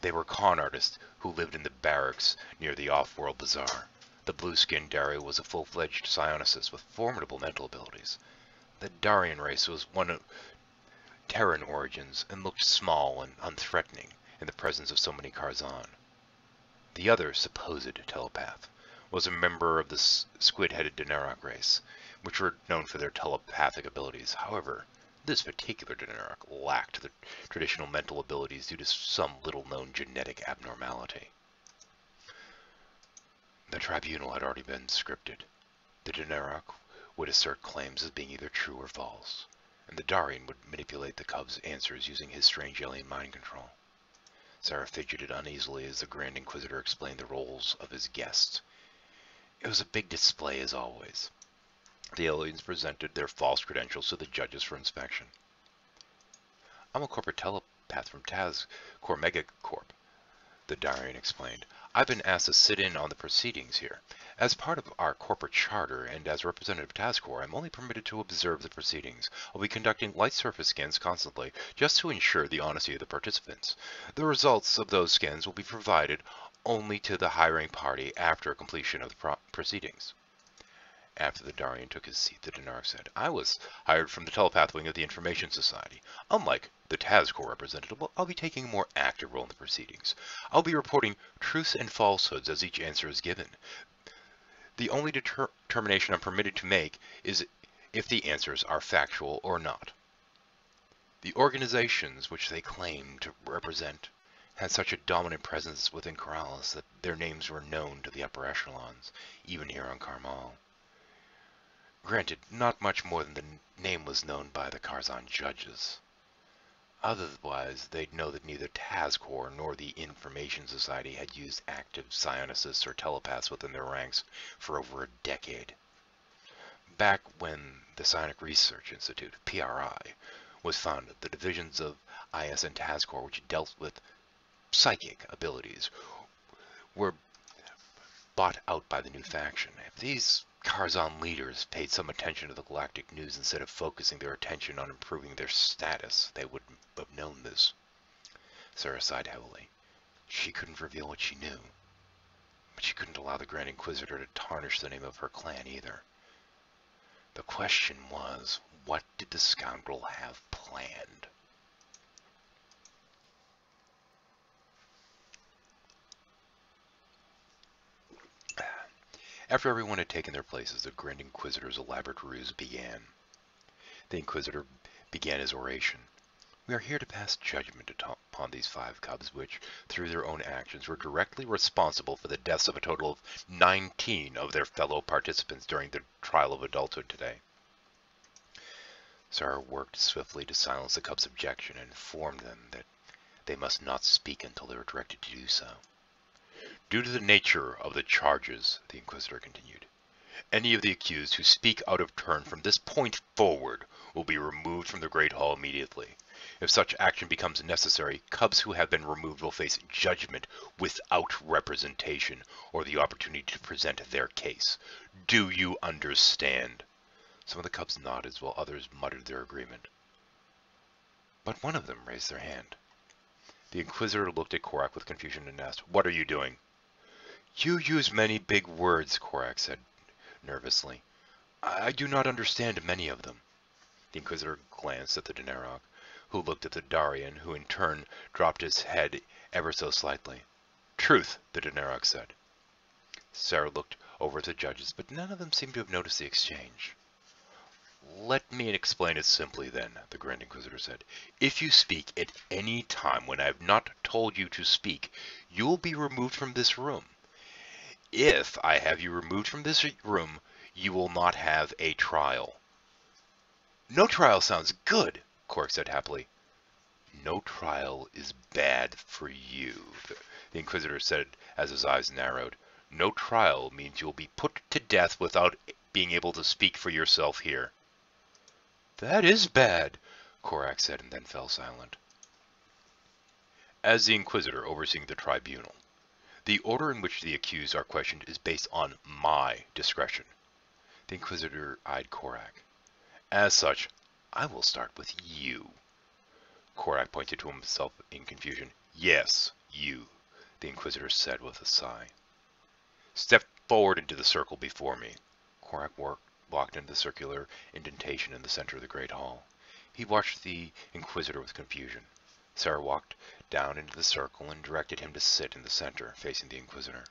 They were con artists who lived in the barracks near the off-world bazaar. The blue-skinned Dario was a full-fledged psionicist with formidable mental abilities. The Darian race was one of Terran origins and looked small and unthreatening in the presence of so many Karzan. The other supposed telepath was a member of the squid-headed Denarok race, which were known for their telepathic abilities. However, this particular Denarok lacked the traditional mental abilities due to some little-known genetic abnormality. The tribunal had already been scripted. The Denarok would assert claims as being either true or false, and the Darian would manipulate the cub's answers using his strange alien mind control. Sarah fidgeted uneasily as the Grand Inquisitor explained the roles of his guests. It was a big display as always. The aliens presented their false credentials to the judges for inspection. I'm a corporate telepath from TazCore Megacorp, the Darian explained. I've been asked to sit in on the proceedings here. As part of our corporate charter and as a representative of TazCore, I'm only permitted to observe the proceedings. I'll be conducting light surface scans constantly, just to ensure the honesty of the participants. The results of those scans will be provided only to the hiring party after completion of the proceedings. After the Darian took his seat, the Denarok said, I was hired from the telepath wing of the Information Society. Unlike the TazCore representative, I'll be taking a more active role in the proceedings. I'll be reporting truths and falsehoods as each answer is given. The only determination I'm permitted to make is if the answers are factual or not. The organizations which they claim to represent had such a dominant presence within Corrales that their names were known to the upper echelons, even here on Carmal. Granted, not much more than the name was known by the Karzan judges. Otherwise, they'd know that neither TazCore nor the Information Society had used active psionicists or telepaths within their ranks for over a decade. Back when the Psionic Research Institute, PRI, was founded, the divisions of IS and TazCore, which dealt with psychic abilities, were bought out by the new faction. If these Karzan leaders paid some attention to the galactic news instead of focusing their attention on improving their status, they would have known this. Sarah sighed heavily. She couldn't reveal what she knew, but she couldn't allow the Grand Inquisitor to tarnish the name of her clan either. The question was, what did the scoundrel have planned? After everyone had taken their places, the Grand Inquisitor's elaborate ruse began. The Inquisitor began his oration. We are here to pass judgment upon these 5 cubs, which, through their own actions, were directly responsible for the deaths of a total of 19 of their fellow participants during the trial of adulthood today. Sarah worked swiftly to silence the cubs' objection and informed them that they must not speak until they were directed to do so. Due to the nature of the charges, the Inquisitor continued, any of the accused who speak out of turn from this point forward will be removed from the Great Hall immediately. If such action becomes necessary, cubs who have been removed will face judgment without representation or the opportunity to present their case. Do you understand? Some of the cubs nodded while others muttered their agreement. But one of them raised their hand. The Inquisitor looked at Korak with confusion and asked, "What are you doing?" "You use many big words," Korak said nervously. "I do not understand many of them." The Inquisitor glanced at the Denarok, who looked at the Darian, who in turn dropped his head ever so slightly. "Truth," the Denarok said. Sarah looked over at the judges, but none of them seemed to have noticed the exchange. "Let me explain it simply then," the Grand Inquisitor said. "If you speak at any time when I have not told you to speak, you will be removed from this room. If I have you removed from this room, you will not have a trial." "No trial sounds good," Korak said happily. "No trial is bad for you," the Inquisitor said as his eyes narrowed. "No trial means you will be put to death without being able to speak for yourself here." "That is bad," Korak said, and then fell silent. As the Inquisitor overseeing the tribunal, the order in which the accused are questioned is based on my discretion. The Inquisitor eyed Korak. As such, I will start with you. Korak pointed to himself in confusion. "Yes, you," the Inquisitor said with a sigh. "Step forward into the circle before me." Korak walked into the circular indentation in the center of the Great Hall. He watched the Inquisitor with confusion. Sarah walked down into the circle and directed him to sit in the center, facing the Inquisitor.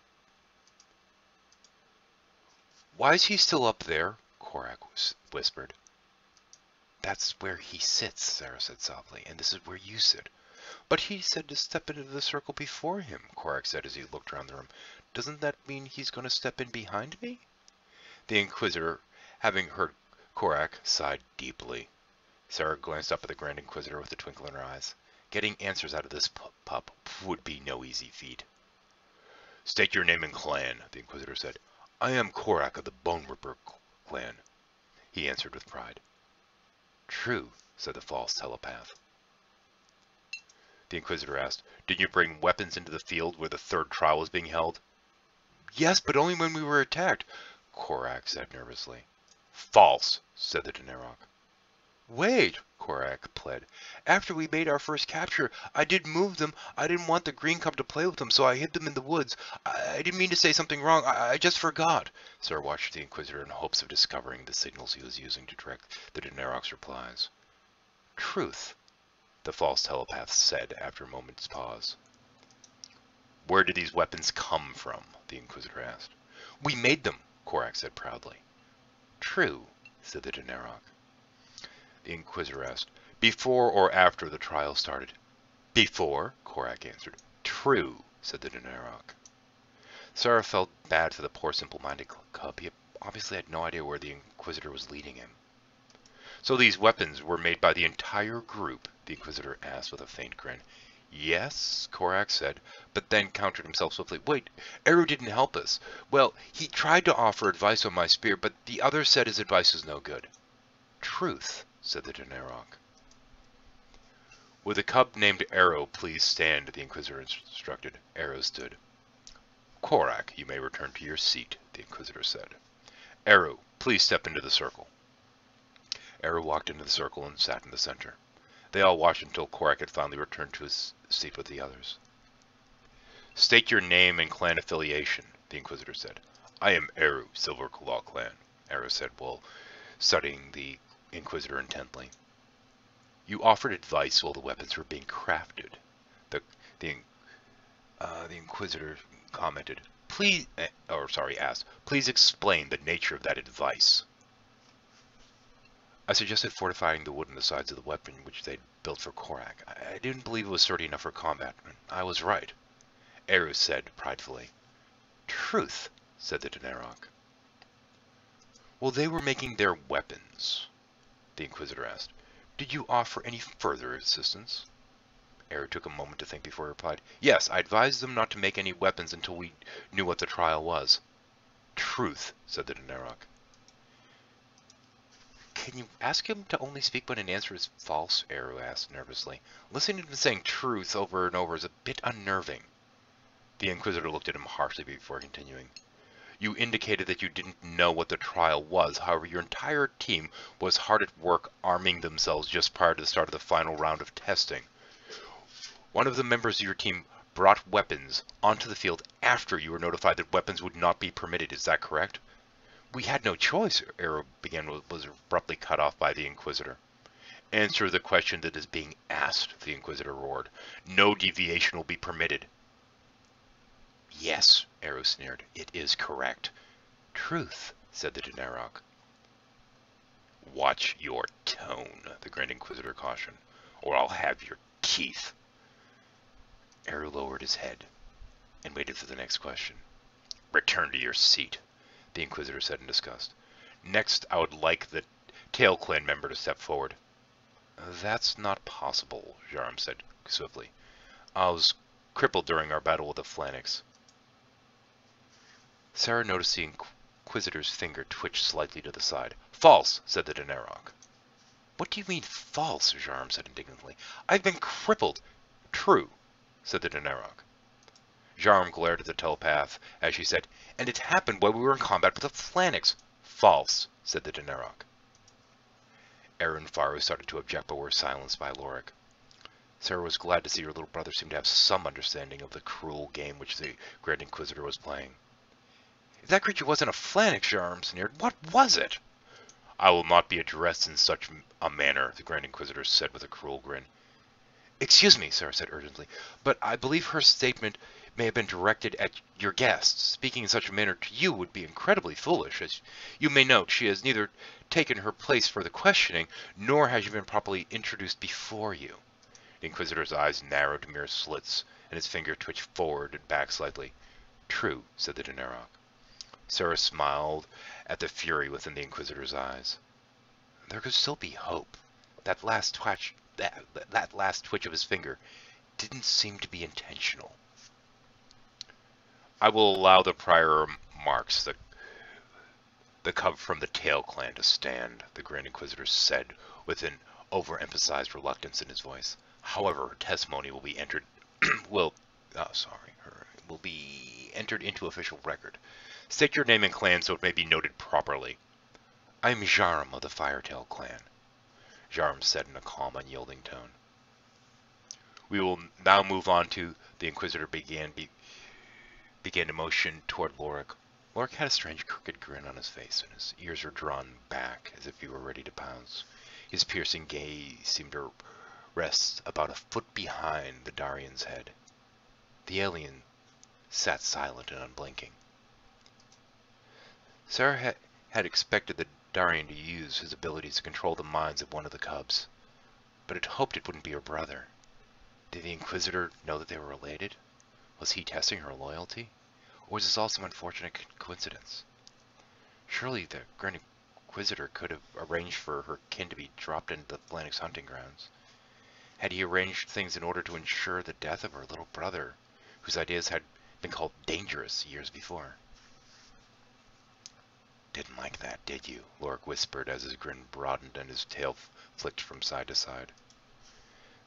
"Why is he still up there?" Korak whispered. "That's where he sits," Sarah said softly, "and this is where you sit." "But he said to step into the circle before him," Korak said as he looked around the room. "Doesn't that mean he's going to step in behind me?" The Inquisitor, having heard Korak, sighed deeply. Sarah glanced up at the Grand Inquisitor with a twinkle in her eyes. Getting answers out of this pup would be no easy feat. "State your name and clan," the Inquisitor said. "I am Korak of the Bone Ripper clan," he answered with pride. "True," said the false telepath. The Inquisitor asked, "Did you bring weapons into the field where the third trial was being held?" "Yes, but only when we were attacked," Korak said nervously. "False," said the Denarok. "Wait," Korak pled. "After we made our first capture, I did move them. I didn't want the green cub to play with them, so I hid them in the woods. I didn't mean to say something wrong. I just forgot." Sarah watched the Inquisitor in hopes of discovering the signals he was using to direct the Denarok's replies. "Truth," the false telepath said after a moment's pause. "Where did these weapons come from?" the Inquisitor asked. "We made them," Korak said proudly. "True," said the Denarok. The Inquisitor asked, "Before or after the trial started?" "Before," Korak answered. "True," said the Denarok. Sarah felt bad for the poor simple-minded cub. He obviously had no idea where the Inquisitor was leading him. "So these weapons were made by the entire group?" the Inquisitor asked with a faint grin. "Yes," Korak said, but then countered himself swiftly. "Wait, Eru didn't help us. Well, he tried to offer advice on my spear, but the others said his advice was no good." "Truth," said the Denarok. "Would the cub named Arrow please stand?" the Inquisitor instructed. Arrow stood. "Korak, you may return to your seat," the Inquisitor said. "Arrow, please step into the circle." Arrow walked into the circle and sat in the center. They all watched until Korak had finally returned to his seat with the others. "State your name and clan affiliation," the Inquisitor said. "I am Eru, Silver Claw clan," Arrow said while studying the Inquisitor intently. "You offered advice while the weapons were being crafted," the Inquisitor commented. Asked, "Please explain the nature of that advice." "I suggested fortifying the wood on the sides of the weapon, which they'd built for Korak. I didn't believe it was sturdy enough for combat. I was right, Eru said pridefully. Truth, said the Daenarok. While they were making their weapons, the Inquisitor asked, did you offer any further assistance? Eru took a moment to think before he replied, yes, I advised them not to make any weapons until we knew what the trial was. Truth, said the Daenarok. Can you ask him to only speak when an answer is false? Eru asked nervously. Listening to him saying truth over and over is a bit unnerving. The Inquisitor looked at him harshly before continuing. You indicated that you didn't know what the trial was. However, your entire team was hard at work arming themselves just prior to the start of the final round of testing. One of the members of your team brought weapons onto the field after you were notified that weapons would not be permitted. Is that correct? We had no choice, Eru began, was abruptly cut off by the Inquisitor. Answer the question that is being asked, the Inquisitor roared. No deviation will be permitted. Yes, Eru sneered. It is correct. Truth, said the Daenarok. Watch your tone, the Grand Inquisitor cautioned, or I'll have your teeth. Eru lowered his head and waited for the next question. Return to your seat, the Inquisitor said in disgust. Next, I would like the Tail Clan member to step forward. That's not possible, Jaram said swiftly. I was crippled during our battle with the Phalanx. Sarah noticed the Inquisitor's finger twitch slightly to the side. False, said the Daenarok. What do you mean false? Jaram said indignantly. I've been crippled. True, said the Daenarok. Jaram glared at the telepath as she said, and it happened while we were in combat with the Phalanx. False, said the Daenarok. Eru and Faru started to object but were silenced by Lorik. Sarah was glad to see her little brother seemed to have some understanding of the cruel game which the Grand Inquisitor was playing. If that creature wasn't a Phalanx, Jaram sneered, what was it? I will not be addressed in such a manner, the Grand Inquisitor said with a cruel grin. Excuse me, Sarah said urgently, but I believe her statement may have been directed at your guests. Speaking in such a manner to you would be incredibly foolish. As you may note, she has neither taken her place for the questioning, nor has she been properly introduced before you. The Inquisitor's eyes narrowed to mere slits, and his finger twitched forward and back slightly. True, said the Daenarok. Sarah smiled at the fury within the Inquisitor's eyes. There could still be hope. That last twitch of his finger didn't seem to be intentional. I will allow the prior remarks the cub from the Tail Clan to stand, the Grand Inquisitor said with an overemphasized reluctance in his voice. However, her testimony will be entered will be entered into official record. State your name and clan so it may be noted properly. I am Jaram of the Firetail clan, Jaram said in a calm, unyielding tone. We will now move on to, the Inquisitor began to motion toward Lorik. Lorik had a strange crooked grin on his face, and his ears were drawn back as if he were ready to pounce. His piercing gaze seemed to rest about a foot behind the Darian's head. The alien sat silent and unblinking. Sarah had expected the Darian to use his abilities to control the minds of one of the cubs, but had hoped it wouldn't be her brother. Did the Inquisitor know that they were related? Was he testing her loyalty? Or was this all some unfortunate coincidence? Surely the Grand Inquisitor could have arranged for her kin to be dropped into the Phalanx hunting grounds. Had he arranged things in order to ensure the death of her little brother, whose ideas had been called dangerous years before? Didn't like that, did you? Lorik whispered as his grin broadened and his tail flicked from side to side.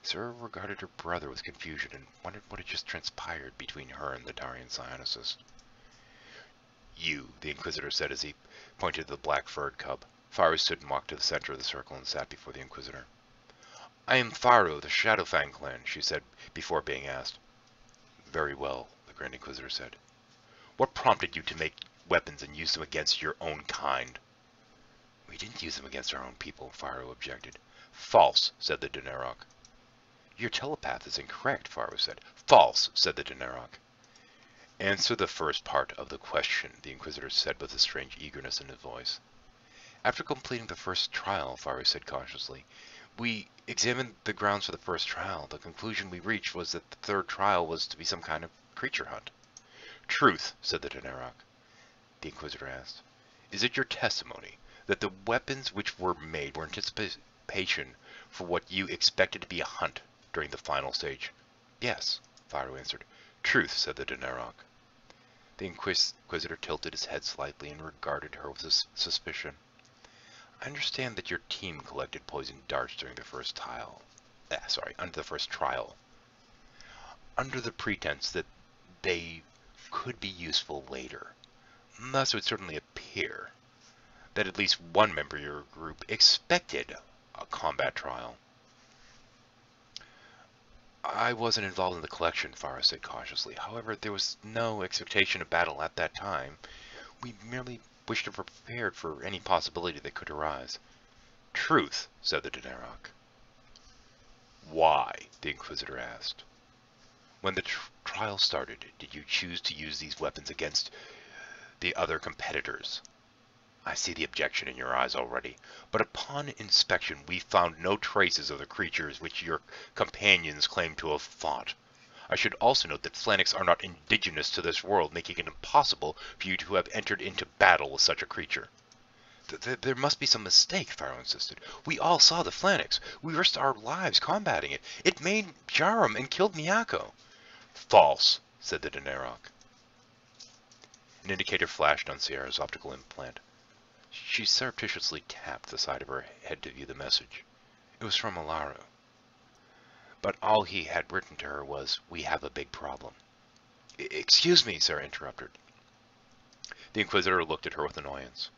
Sarah regarded her brother with confusion and wondered what had just transpired between her and the Darian psionicist. You, the Inquisitor said as he pointed to the black-furred cub. Faru stood and walked to the center of the circle and sat before the Inquisitor. I am Faru, the Shadowfang clan, she said before being asked. Very well, the Grand Inquisitor said. What prompted you to make weapons and use them against your own kind? We didn't use them against our own people, Faru objected. False, said the Daenarok. Your telepath is incorrect, Faru said. False, said the Daenarok. Answer the first part of the question, the Inquisitor said with a strange eagerness in his voice. After completing the first trial, Faru said cautiously, We examined the grounds for the first trial. The conclusion we reached was that the third trial was to be some kind of creature hunt. Truth, said the Daenerys. The Inquisitor asked. Is it your testimony that the weapons which were made were anticipation for what you expected to be a hunt during the final stage? Yes, Pharaoh answered. Truth, said the Daenerys. The Inquisitor tilted his head slightly and regarded her with suspicion. I understand that your team collected poison darts during the first trial. Under the first trial. Under the pretense that they could be useful later. Thus it would certainly appear that at least one member of your group expected a combat trial. I wasn't involved in the collection, Farah said cautiously. However, there was no expectation of battle at that time. We merely wished to be prepared for any possibility that could arise. Truth, said the Daenerys. Why? The Inquisitor asked. When the trial started, did you choose to use these weapons against the other competitors? I see the objection in your eyes already, but upon inspection we found no traces of the creatures which your companions claim to have fought. I should also note that Flaniks are not indigenous to this world, making it impossible for you to have entered into battle with such a creature. There must be some mistake, Pharaoh insisted. We all saw the Flaniks. We risked our lives combating it. It made Jarum and killed Miyako. False, said the Daenerys. An indicator flashed on Sierra's optical implant. She surreptitiously tapped the side of her head to view the message. It was from Alaru. But all he had written to her was, we have a big problem. Excuse me, Sarah interrupted. The Inquisitor looked at her with annoyance.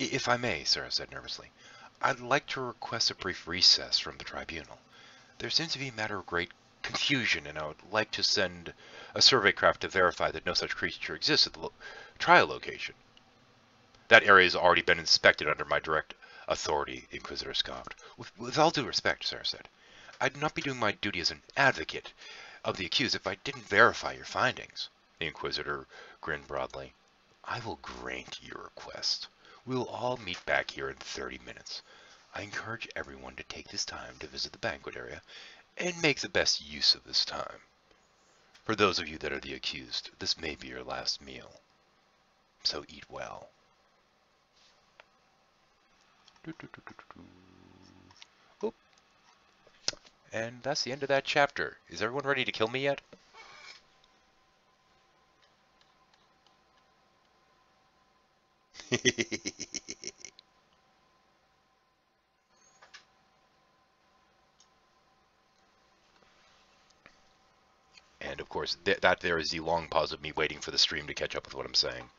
If I may, Sarah said nervously, I'd like to request a brief recess from the tribunal. There seems to be a matter of great confusion, and I would like to send a survey craft to verify that no such creature exists at the trial location. That area has already been inspected under my direct authority, the Inquisitor scoffed. With all due respect, Sarah said, I'd not be doing my duty as an advocate of the accused if I didn't verify your findings. The Inquisitor grinned broadly. I will grant your request. We will all meet back here in 30 minutes. I encourage everyone to take this time to visit the banquet area and make the best use of this time. For those of you that are the accused, this may be your last meal. So eat well. Oop. And that's the end of that chapter. Is everyone ready to kill me yet? And of course, that there is the long pause of me waiting for the stream to catch up with what I'm saying.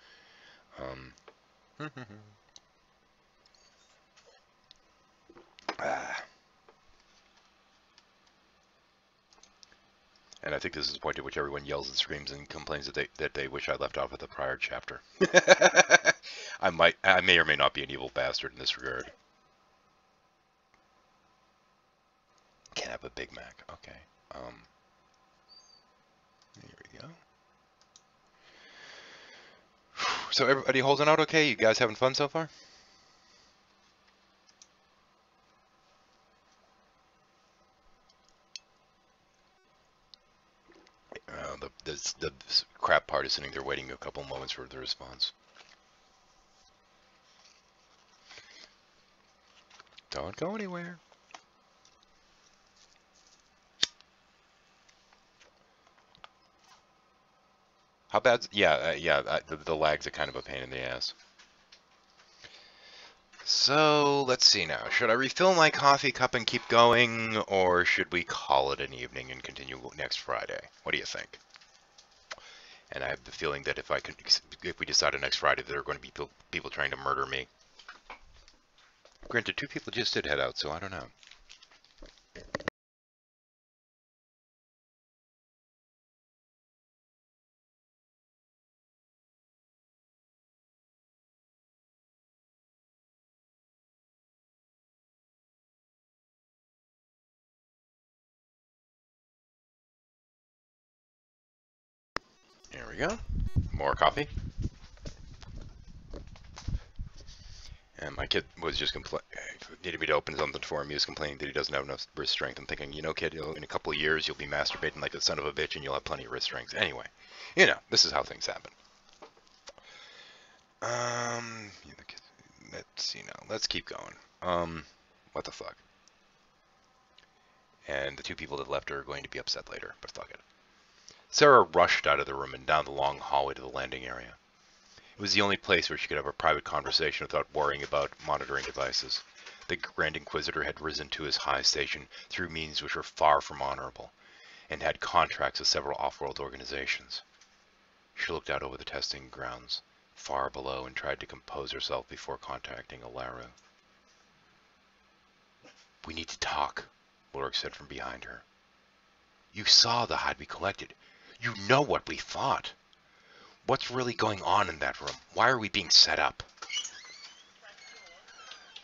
And I think this is the point at which everyone yells and screams and complains that they wish I left off with the prior chapter. I may or may not be an evil bastard in this regard. Can't have a Big Mac. Okay. Here we go. So everybody holding out okay? You guys having fun so far? The crap part is sitting there waiting a couple moments for the response. Don't go anywhere. How bad? Yeah. The lag's are kind of a pain in the ass. So let's see now. Should I refill my coffee cup and keep going, or should we call it an evening and continue next Friday? What do you think? And I have the feeling that if we decide on next Friday, there are going to be people trying to murder me. Granted, 2 people just did head out, so I don't know. There we go. More coffee. And my kid was just needed me to open something for him. He was complaining that he doesn't have enough wrist strength. I'm thinking, you know, kid, in a couple of years you'll be masturbating like a son of a bitch, and you'll have plenty of wrist strength. Anyway, you know, this is how things happen. Let's see now. Let's keep going. What the fuck? And the two people that left are going to be upset later, but fuck it. Sarah rushed out of the room and down the long hallway to the landing area. It was the only place where she could have a private conversation without worrying about monitoring devices. The Grand Inquisitor had risen to his high station through means which were far from honorable, and had contracts with several off-world organizations. She looked out over the testing grounds, far below, and tried to compose herself before contacting Alaru. "We need to talk," Lorik said from behind her. "You saw the hide we collected. You know what we thought. What's really going on in that room? Why are we being set up?"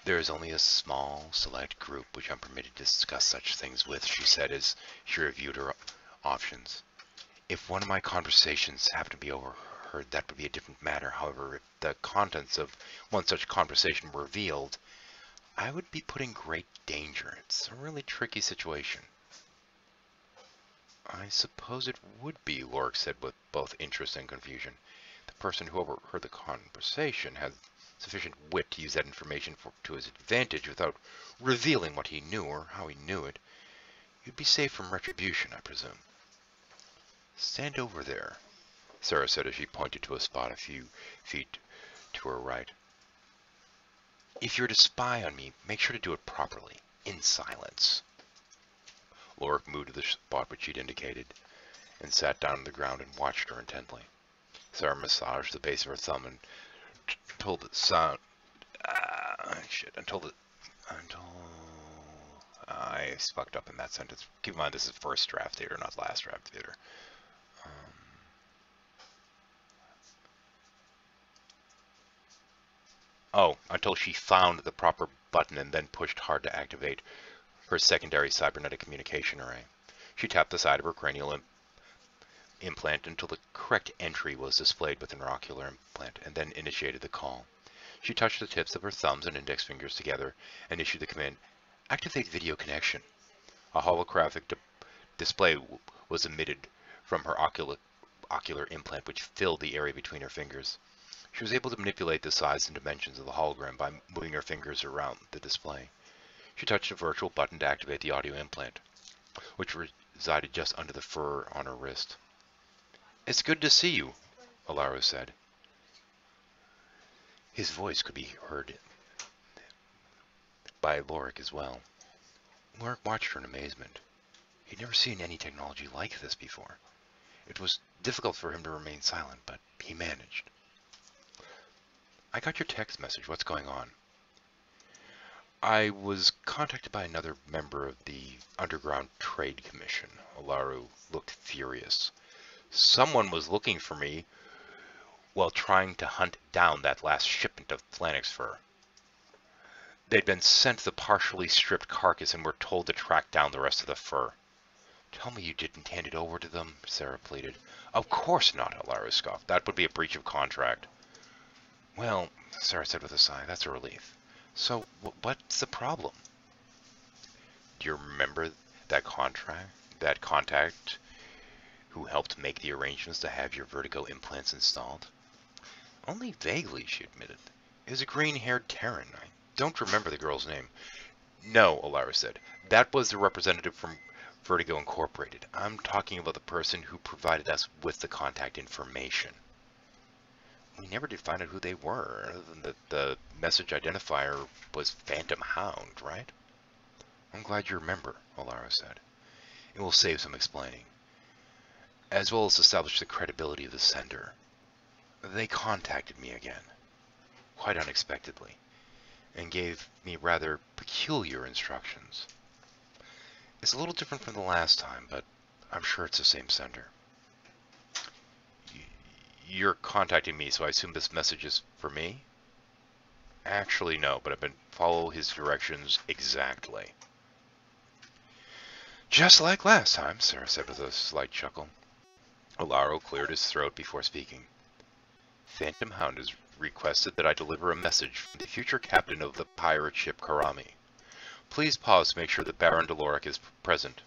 "There is only a small, select group which I'm permitted to discuss such things with," she said as she reviewed her options. "If one of my conversations happened to be overheard, that would be a different matter. However, if the contents of one such conversation were revealed, I would be put in great danger. It's a really tricky situation." "I suppose it would be," Lorik said with both interest and confusion. "The person who overheard the conversation had sufficient wit to use that information to his advantage without revealing what he knew or how he knew it. You'd be safe from retribution, I presume." "Stand over there," Sarah said as she pointed to a spot a few feet to her right. "If you're to spy on me, make sure to do it properly, in silence." Lorik moved to the spot which she'd indicated, and sat down on the ground and watched her intently. Sarah massaged the base of her thumb and until I fucked up in that sentence. Keep in mind this is first draft theater, not last draft theater. Until she found the proper button and then pushed hard to activate her secondary cybernetic communication array. She tapped the side of her cranial implant until the correct entry was displayed within her ocular implant, and then initiated the call. She touched the tips of her thumbs and index fingers together and issued the command, "Activate video connection." A holographic display was emitted from her ocular implant, which filled the area between her fingers. She was able to manipulate the size and dimensions of the hologram by moving her fingers around the display. She touched a virtual button to activate the audio implant, which resided just under the fur on her wrist. "It's good to see you," Alaru said. His voice could be heard by Lorik as well. Lorik watched her in amazement. He'd never seen any technology like this before. It was difficult for him to remain silent, but he managed. "I got your text message. What's going on?" "I was contacted by another member of the Underground Trade Commission." Alaru looked furious. "Someone was looking for me while trying to hunt down that last shipment of Flanix fur. They'd been sent the partially stripped carcass and were told to track down the rest of the fur." "Tell me you didn't hand it over to them," Sarah pleaded. "Of course not," Alaru scoffed. "That would be a breach of contract." "Well," Sarah said with a sigh, "that's a relief. So, what's the problem?" "Do you remember that contact who helped make the arrangements to have your vertigo implants installed?" "Only vaguely," she admitted. "It was a green-haired Terran. I don't remember the girl's name." "No," Alaru said. "That was the representative from Vertigo Incorporated. I'm talking about the person who provided us with the contact information." "We never did find out who they were, other than that the message identifier was Phantom Hound, right?" "I'm glad you remember," Alaru said. "It will save some explaining, as well as establish the credibility of the sender. They contacted me again, quite unexpectedly, and gave me rather peculiar instructions. It's a little different from the last time, but I'm sure it's the same sender." "You're contacting me, so I assume this message is for me?" "Actually, no, but I've been follow his directions exactly." "Just like last time," Sarah said with a slight chuckle. Alaru cleared his throat before speaking. Phantom Hound has requested that I deliver a message from the future captain of the pirate ship Karami. Please pause to make sure that Baron Deloric is present.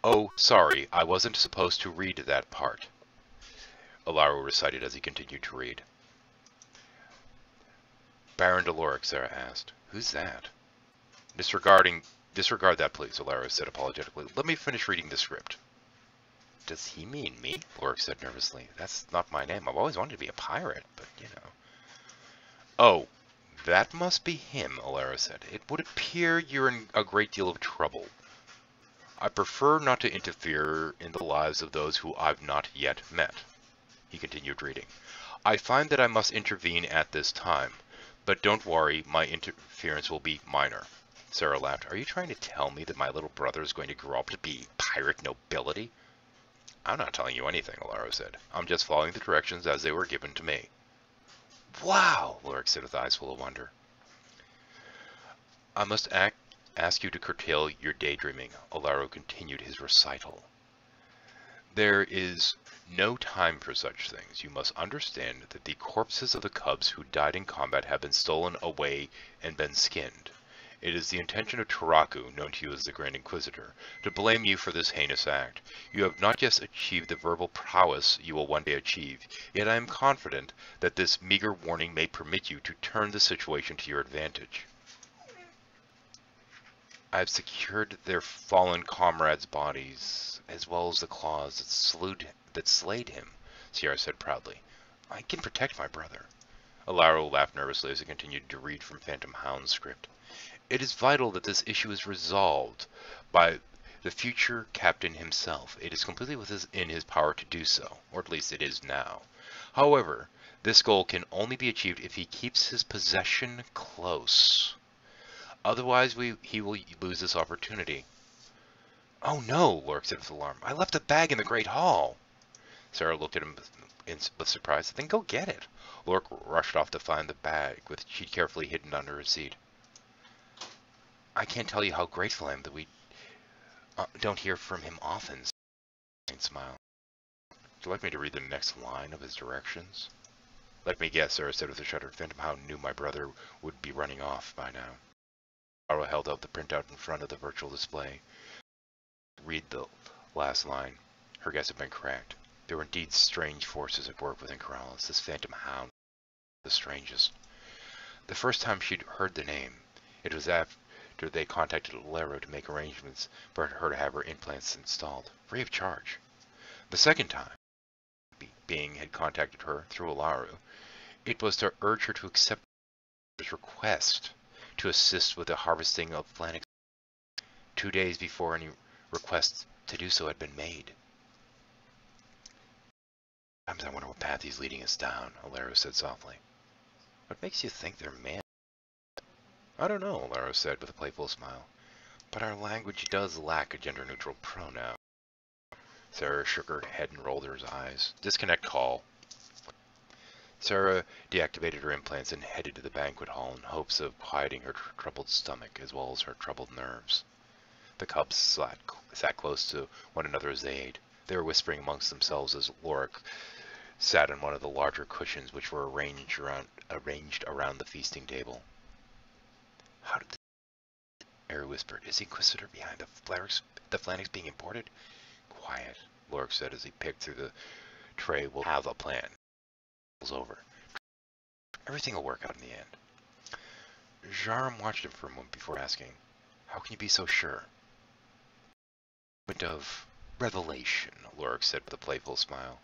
Oh, sorry, I wasn't supposed to read that part, Alaro recited as he continued to read. Baron Deloric, Sarah asked. Who's that? Disregard that, please, Alaro said apologetically. Let me finish reading the script. Does he mean me? Deloric said nervously. That's not my name. I've always wanted to be a pirate, but you know. Oh, that must be him, Alaro said. It would appear you're in a great deal of trouble. I prefer not to interfere in the lives of those who I've not yet met. He continued reading. I find that I must intervene at this time, but don't worry, my interference will be minor. Sarah laughed. Are you trying to tell me that my little brother is going to grow up to be pirate nobility? I'm not telling you anything, Alaro said. I'm just following the directions as they were given to me. Wow, Loric said with eyes full of wonder. I must ask you to curtail your daydreaming, Alaro continued his recital. There is no time for such things. You must understand that the corpses of the cubs who died in combat have been stolen away and been skinned. It is the intention of Taraku, known to you as the Grand Inquisitor, to blame you for this heinous act. You have not yet achieved the verbal prowess you will one day achieve, yet I am confident that this meager warning may permit you to turn the situation to your advantage. I have secured their fallen comrades' bodies, as well as the claws that slayed him, Sierra said proudly. I can protect my brother. Alaro laughed nervously as he continued to read from Phantom Hound's script. It is vital that this issue is resolved by the future captain himself. It is completely within his power to do so, or at least it is now. However, this goal can only be achieved if he keeps his possession close. Otherwise, he will lose this opportunity. Oh no, Loric said with alarm. I left the bag in the Great Hall. Sarah looked at him with surprise. Then go get it. Loric rushed off to find the bag, which she'd carefully hidden under her seat. I can't tell you how grateful I am that we don't hear from him often, smiled. Would you like me to read the next line of his directions? Let me guess, Sarah said with a shudder. Phantom Hound knew my brother would be running off by now. Sarah held out the printout in front of the virtual display. Read the last line. Her guess had been correct. There were indeed strange forces at work within Corrales. This Phantom Hound was the strangest. The first time she'd heard the name, it was after they contacted Alaro to make arrangements for her to have her implants installed, free of charge. The second time, being had contacted her through Alaro, it was to urge her to accept his request to assist with the harvesting of Flanix 2 days before any request to do so had been made. Sometimes I wonder what path he's leading us down, Alaro said softly. What makes you think they're man? I don't know, Alaro said with a playful smile. But our language does lack a gender-neutral pronoun. Sarah shook her head and rolled her eyes. Disconnect call. Sarah deactivated her implants and headed to the banquet hall in hopes of quieting her troubled stomach as well as her troubled nerves. The cubs sat close to one another as they ate. They were whispering amongst themselves as Loric sat on one of the larger cushions which were arranged around the feasting table. How did Ari whispered. Is the Inquisitor behind the Flanix being imported? Quiet, Loric said as he picked through the tray. We'll have a plan. It's over. Everything will work out in the end. Jaram watched him for a moment before asking, how can you be so sure? Moment of revelation, Loric said with a playful smile.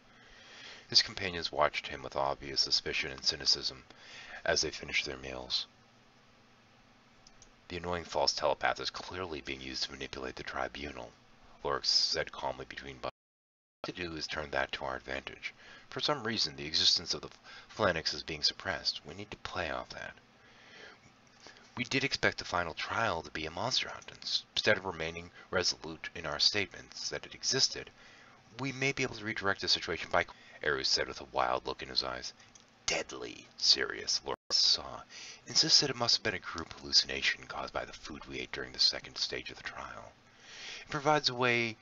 His companions watched him with obvious suspicion and cynicism as they finished their meals. The annoying false telepath is clearly being used to manipulate the tribunal, Loric said calmly between bites. What to do is turn that to our advantage. For some reason, the existence of the Flanix is being suppressed. We need to play off that. We did expect the final trial to be a monster hunt. Instead of remaining resolute in our statements that it existed, we may be able to redirect the situation by... Eru said with a wild look in his eyes. Deadly serious, Loric saw. Insisted it must have been a group hallucination caused by the food we ate during the second stage of the trial. It provides a way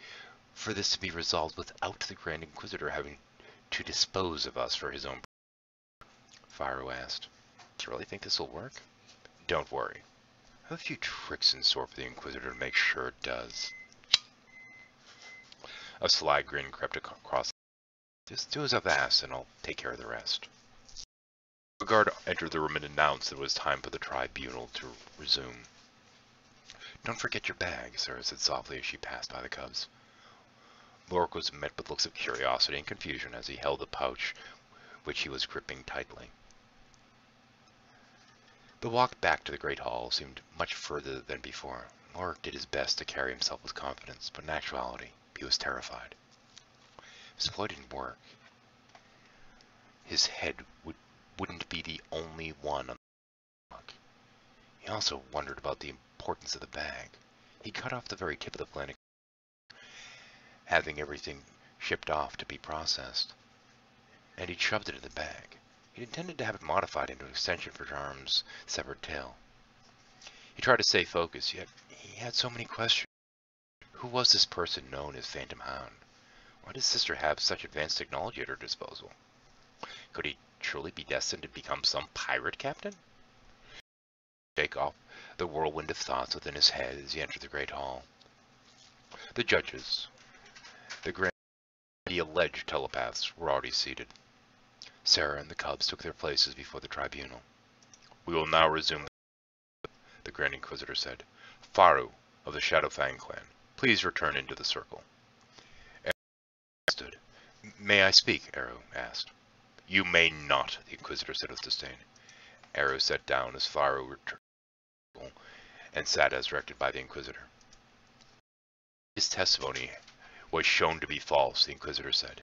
for this to be resolved without the Grand Inquisitor having to dispose of us for his own. Faro asked. Do you really think this will work? Don't worry. I have a few tricks in store for the Inquisitor to make sure it does. A sly grin crept across. Just do as I've asked, and I'll take care of the rest. Midguard entered the room and announced that it was time for the tribunal to resume. Don't forget your bag, Sarah said softly as she passed by the cubs. Lorik was met with looks of curiosity and confusion as he held the pouch which he was gripping tightly. The walk back to the Great Hall seemed much further than before. Lorik did his best to carry himself with confidence, but in actuality, he was terrified. If his ploy didn't work, his head wouldn't be the only one on the block. He also wondered about the importance of the bag. He cut off the very tip of the planet, having everything shipped off to be processed, and he'd shoved it in the bag. He'd intended to have it modified into an extension for Charm's severed tail. He tried to stay focused, yet he had so many questions. Who was this person known as Phantom Hound? Why did Sister have such advanced technology at her disposal? Could he truly be destined to become some pirate captain? Shake off the whirlwind of thoughts within his head as he entered the Great Hall. The judges, the alleged telepaths, were already seated. Sarah and the cubs took their places before the tribunal. We will now resume, the Grand Inquisitor said. Faru, of the Shadowfang clan, please return into the circle. Eru stood. May I speak? Eru asked. You may not, the Inquisitor said with disdain. Eru sat down as Faru returned and sat as directed by the Inquisitor. His testimony was shown to be false, the Inquisitor said,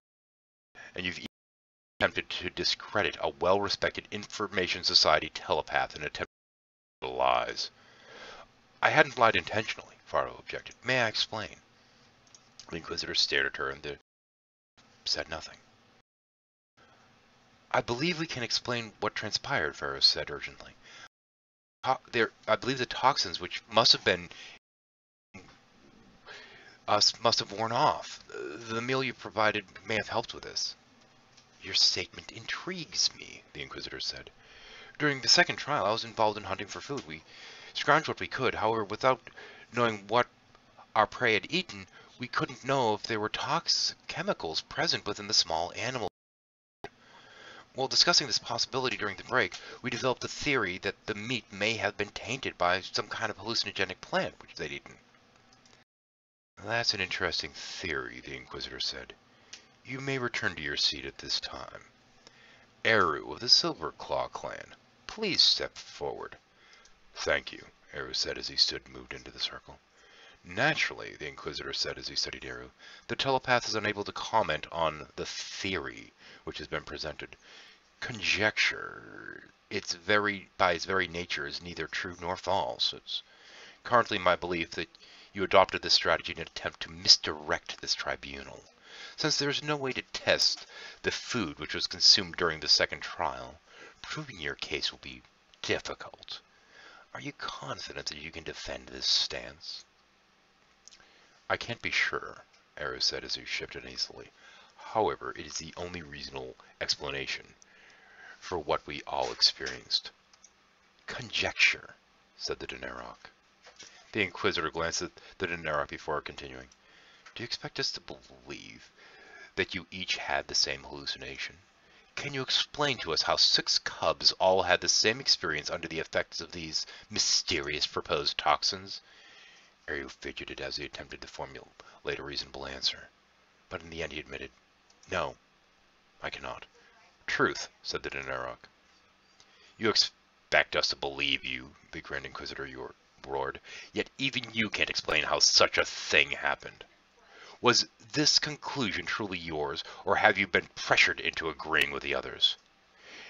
and you've attempted to discredit a well-respected Information Society telepath in an attempt to lies. I hadn't lied intentionally, Faru objected. May I explain? The Inquisitor stared at her and said nothing. I believe we can explain what transpired, Faru said urgently. I believe the toxins which must have worn off. The meal you provided may have helped with this. Your statement intrigues me, the Inquisitor said. During the second trial, I was involved in hunting for food. We scrounged what we could. However, without knowing what our prey had eaten, we couldn't know if there were toxic chemicals present within the small animal. While discussing this possibility during the break, we developed a theory that the meat may have been tainted by some kind of hallucinogenic plant which they'd eaten. That's an interesting theory, the Inquisitor said. You may return to your seat at this time. Eru of the Silverclaw clan, please step forward. Thank you, Eru said as he stood and moved into the circle. Naturally, the Inquisitor said as he studied Eru, the telepath is unable to comment on the theory which has been presented. Conjecture, by its very nature, is neither true nor false. It's currently my belief that you adopted this strategy in an attempt to misdirect this tribunal. Since there is no way to test the food which was consumed during the second trial, proving your case will be difficult. Are you confident that you can defend this stance? I can't be sure, Eru said as he shifted easily. However, it is the only reasonable explanation for what we all experienced. Conjecture, said the Daenarok. The Inquisitor glanced at the Daenarok before continuing. Do you expect us to believe that you each had the same hallucination? Can you explain to us how 6 cubs all had the same experience under the effects of these mysterious proposed toxins? Eru fidgeted as he attempted to formulate a reasonable answer, but in the end he admitted, No, I cannot. Truth, said the Daenarok. You expect us to believe you, the Grand Inquisitor roared, yet even you can't explain how such a thing happened. Was this conclusion truly yours, or have you been pressured into agreeing with the others?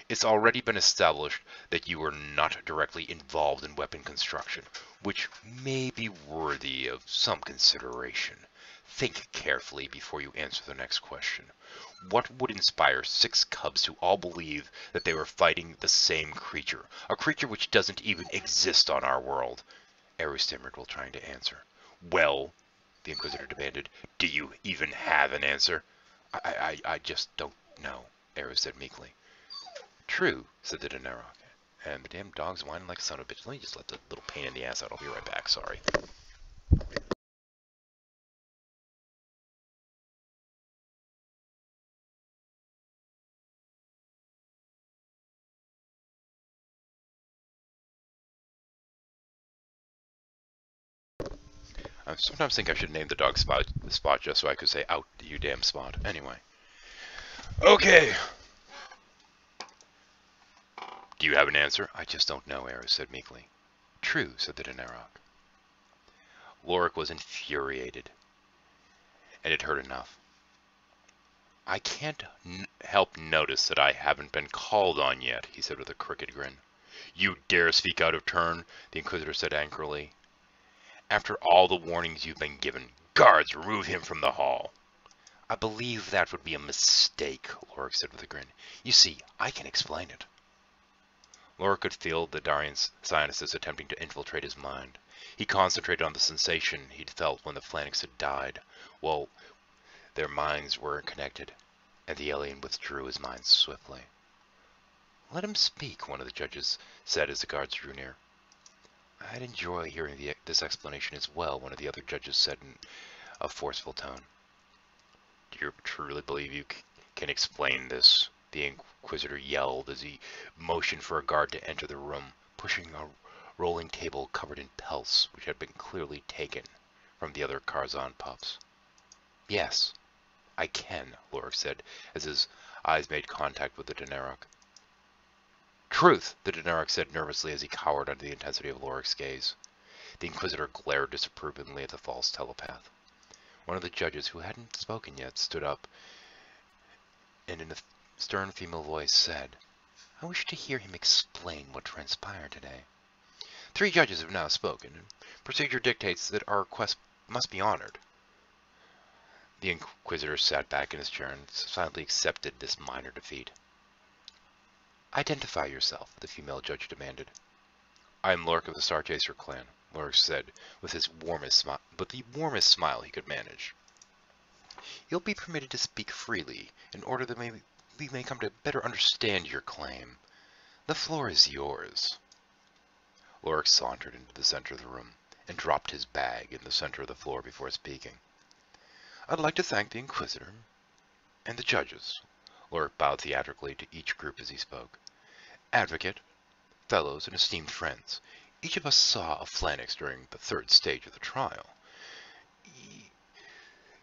It's already been established that you were not directly involved in weapon construction, which may be worthy of some consideration. Think carefully before you answer the next question. What would inspire 6 cubs to all believe that they were fighting the same creature, a creature which doesn't even exist on our world? Eru stammered while trying to answer. Well, the Inquisitor demanded, do you even have an answer? I just don't No, Eris said meekly. True, said the Daenerys. And the damn dog's whining like a son of a bitch. Let me just let the little pain in the ass out. I'll be right back, sorry. I sometimes think I should name the dog Spot just so I could say, out, you damn Spot. Anyway. Okay. Do you have an answer? I just don't know, Eris said meekly. True, said the Daenerys. Lorik was infuriated, and it hurt enough. I can't help notice that I haven't been called on yet, he said with a crooked grin. You dare speak out of turn, the Inquisitor said angrily. After all the warnings you've been given, guards, remove him from the hall. I believe that would be a mistake, Lorik said with a grin. You see, I can explain it. Lorik could feel the Darian scientists attempting to infiltrate his mind. He concentrated on the sensation he'd felt when the Phalanx had died. Well, their minds weren't connected, and the alien withdrew his mind swiftly. Let him speak, one of the judges said as the guards drew near. I'd enjoy hearing this explanation as well, one of the other judges said in a forceful tone. Do you truly believe you can explain this? The Inquisitor yelled as he motioned for a guard to enter the room, pushing a rolling table covered in pelts, which had been clearly taken from the other Karzan pups. Yes, I can, Lorik said, as his eyes made contact with the Daenerys. Truth, the Daenerys said nervously as he cowered under the intensity of Lorik's gaze. The Inquisitor glared disapprovingly at the false telepath. One of the judges, who hadn't spoken yet, stood up and in a stern female voice said, I wish to hear him explain what transpired today. 3 judges have now spoken, and procedure dictates that our request must be honored. The Inquisitor sat back in his chair and silently accepted this minor defeat. Identify yourself, the female judge demanded. I am Lorik of the Starchaser clan, Lorik said with the warmest smile he could manage. You'll be permitted to speak freely in order that we may come to better understand your claim. The floor is yours. Lorik sauntered into the center of the room and dropped his bag in the center of the floor before speaking. I'd like to thank the Inquisitor and the judges. Lorik bowed theatrically to each group as he spoke. Advocate, fellows, and esteemed friends, each of us saw a Phalanx during the 3rd stage of the trial.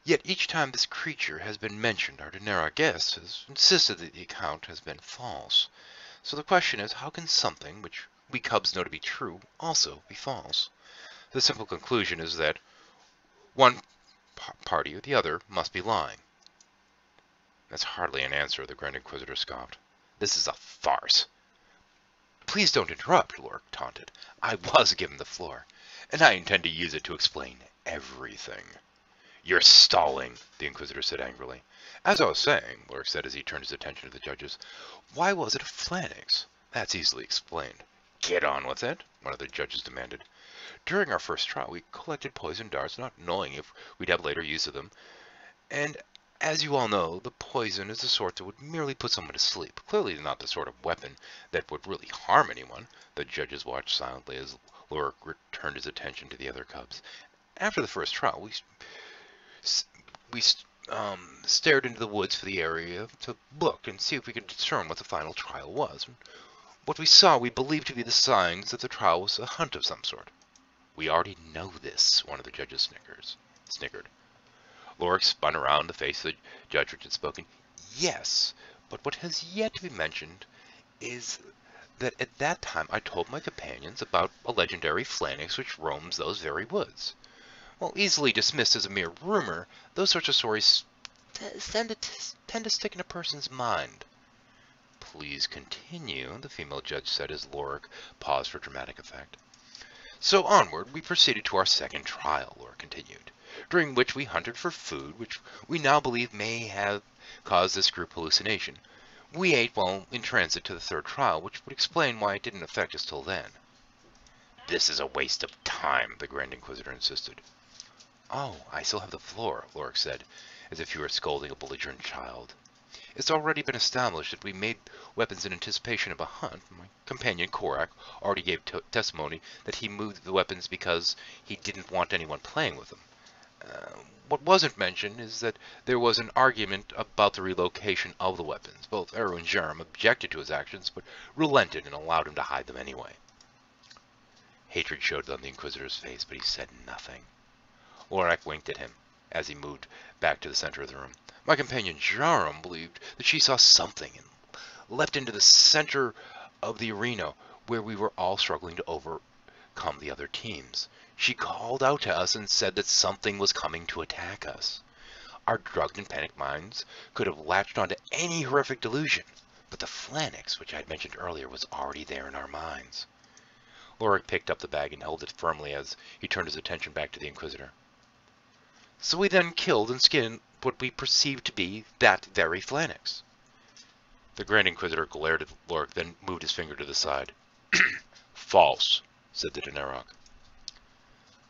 Yet each time this creature has been mentioned, our Daenerys guest has insisted that the account has been false. So the question is, how can something, which we cubs know to be true, also be false? The simple conclusion is that one party or the other must be lying. That's hardly an answer, the Grand Inquisitor scoffed. This is a farce. Please don't interrupt, Lorik taunted. I was given the floor, and I intend to use it to explain everything. You're stalling, the Inquisitor said angrily. As I was saying, Lorik said as he turned his attention to the judges, why was it a Phalanx? That's easily explained. Get on with it, one of the judges demanded. During our first trial, we collected poison darts, not knowing if we'd have later use of them. And as you all know, the poison is the sort that would merely put someone to sleep. Clearly not the sort of weapon that would really harm anyone. The judges watched silently as Lorik returned his attention to the other cubs. After the first trial, we stared into the woods for the area to look and see if we could discern what the final trial was. What we saw we believed to be the signs that the trial was a hunt of some sort. We already know this, one of the judges snickered. Lorik spun around to face the judge which had spoken. Yes, but what has yet to be mentioned is that at that time I told my companions about a legendary Phalanx which roams those very woods. While easily dismissed as a mere rumor, those sorts of stories tend to stick in a person's mind. Please continue, the female judge said as Lorik paused for dramatic effect. So onward, we proceeded to our second trial, Lorik continued, during which we hunted for food, which we now believe may have caused this group hallucination. We ate while in transit to the 3rd trial, which would explain why it didn't affect us till then. This is a waste of time, the Grand Inquisitor insisted. Oh, I still have the floor, Lorik said, as if he were scolding a belligerent child. It's already been established that we made weapons in anticipation of a hunt. My companion, Korak, already gave testimony that he moved the weapons because he didn't want anyone playing with them. What wasn't mentioned is that there was an argument about the relocation of the weapons. Both Eru and Jerem objected to his actions, but relented and allowed him to hide them anyway. Hatred showed on the Inquisitor's face, but he said nothing. Lorak winked at him as he moved back to the center of the room. My companion Jerem believed that she saw something and leapt into the center of the arena where we were all struggling to overcome the other teams. She called out to us and said that something was coming to attack us. Our drugged and panicked minds could have latched onto any horrific delusion, but the phalanx, which I had mentioned earlier, was already there in our minds. Lorik picked up the bag and held it firmly as he turned his attention back to the Inquisitor. So we then killed and skinned what we perceived to be that very phalanx. The Grand Inquisitor glared at Lorik, then moved his finger to the side. False, said the Daenarok.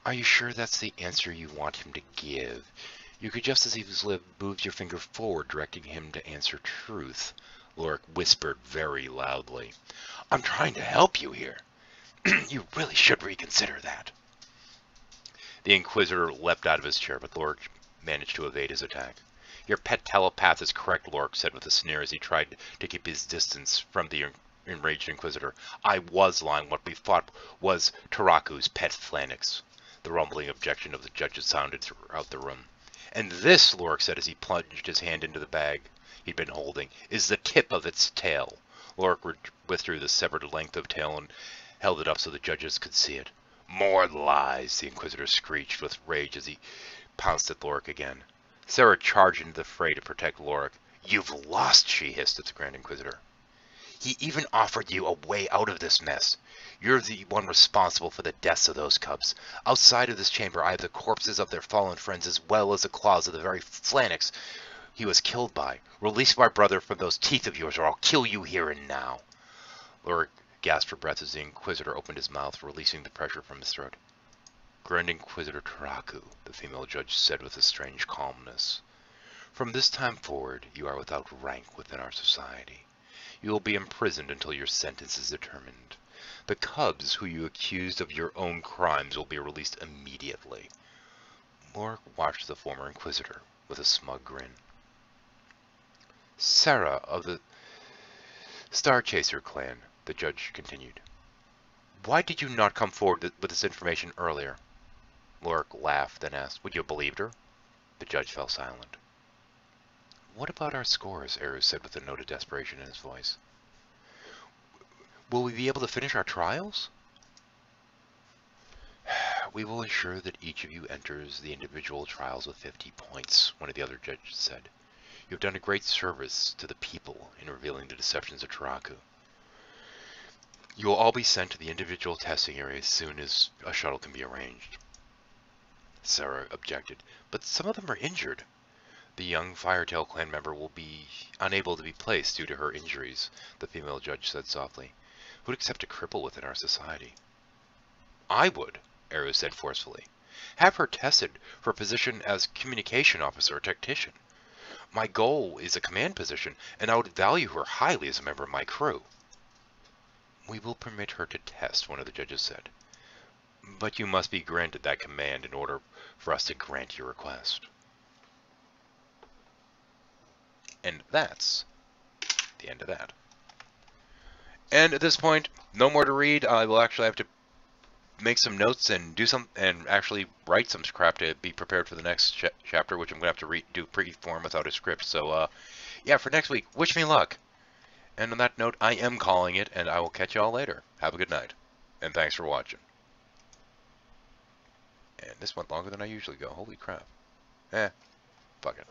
Are you sure that's the answer you want him to give? You could just as easily have moved your finger forward, directing him to answer truth. Lorik whispered very loudly. I'm trying to help you here. You really should reconsider that. The Inquisitor leapt out of his chair, but Lorik managed to evade his attack. Your pet telepath is correct, Lorik said with a sneer as he tried to keep his distance from the enraged Inquisitor. I was lying. What we fought was Taraku's pet phalanx. The rumbling objection of the judges sounded throughout the room. And this, Lorik said as he plunged his hand into the bag he'd been holding, is the tip of its tail. Lorik withdrew the severed length of tail and held it up so the judges could see it. More lies, the Inquisitor screeched with rage as he pounced at Lorik again. Sarah charged into the fray to protect Lorik. You've lost, she hissed at the Grand Inquisitor. He even offered you a way out of this mess. You're the one responsible for the deaths of those cubs. Outside of this chamber, I have the corpses of their fallen friends as well as the claws of the very phalanx he was killed by. Release my brother from those teeth of yours or I'll kill you here and now. Lorik gasped for breath as the Inquisitor opened his mouth, releasing the pressure from his throat. Grand Inquisitor Taraku, the female judge said with a strange calmness. From this time forward, you are without rank within our society. You will be imprisoned until your sentence is determined. The cubs who you accused of your own crimes will be released immediately. Lorik watched the former Inquisitor with a smug grin. Sarah of the Star Chaser clan, the judge continued. Why did you not come forward with this information earlier? Lorik laughed, then asked, would you have believed her? The judge fell silent. What about our scores? Eru said with a note of desperation in his voice. Will we be able to finish our trials? We will ensure that each of you enters the individual trials with 50 points, one of the other judges said. You have done a great service to the people in revealing the deceptions of Taraku. You will all be sent to the individual testing area as soon as a shuttle can be arranged. Sarah objected, but some of them are injured. The young Firetail clan member will be unable to be placed due to her injuries, the female judge said softly. Who would accept a cripple within our society? I would, Eru said forcefully. Have her tested for a position as communication officer or tactician. My goal is a command position, and I would value her highly as a member of my crew. We will permit her to test, one of the judges said. But you must be granted that command in order for us to grant your request. And that's the end of that. And at this point, no more to read. I will actually have to make some notes and actually write some crap to be prepared for the next chapter, which I'm going to have to do pre-form without a script. So, yeah, for next week, wish me luck. And on that note, I am calling it, and I will catch you all later. Have a good night, and thanks for watching. And this went longer than I usually go. Holy crap. Fuck it.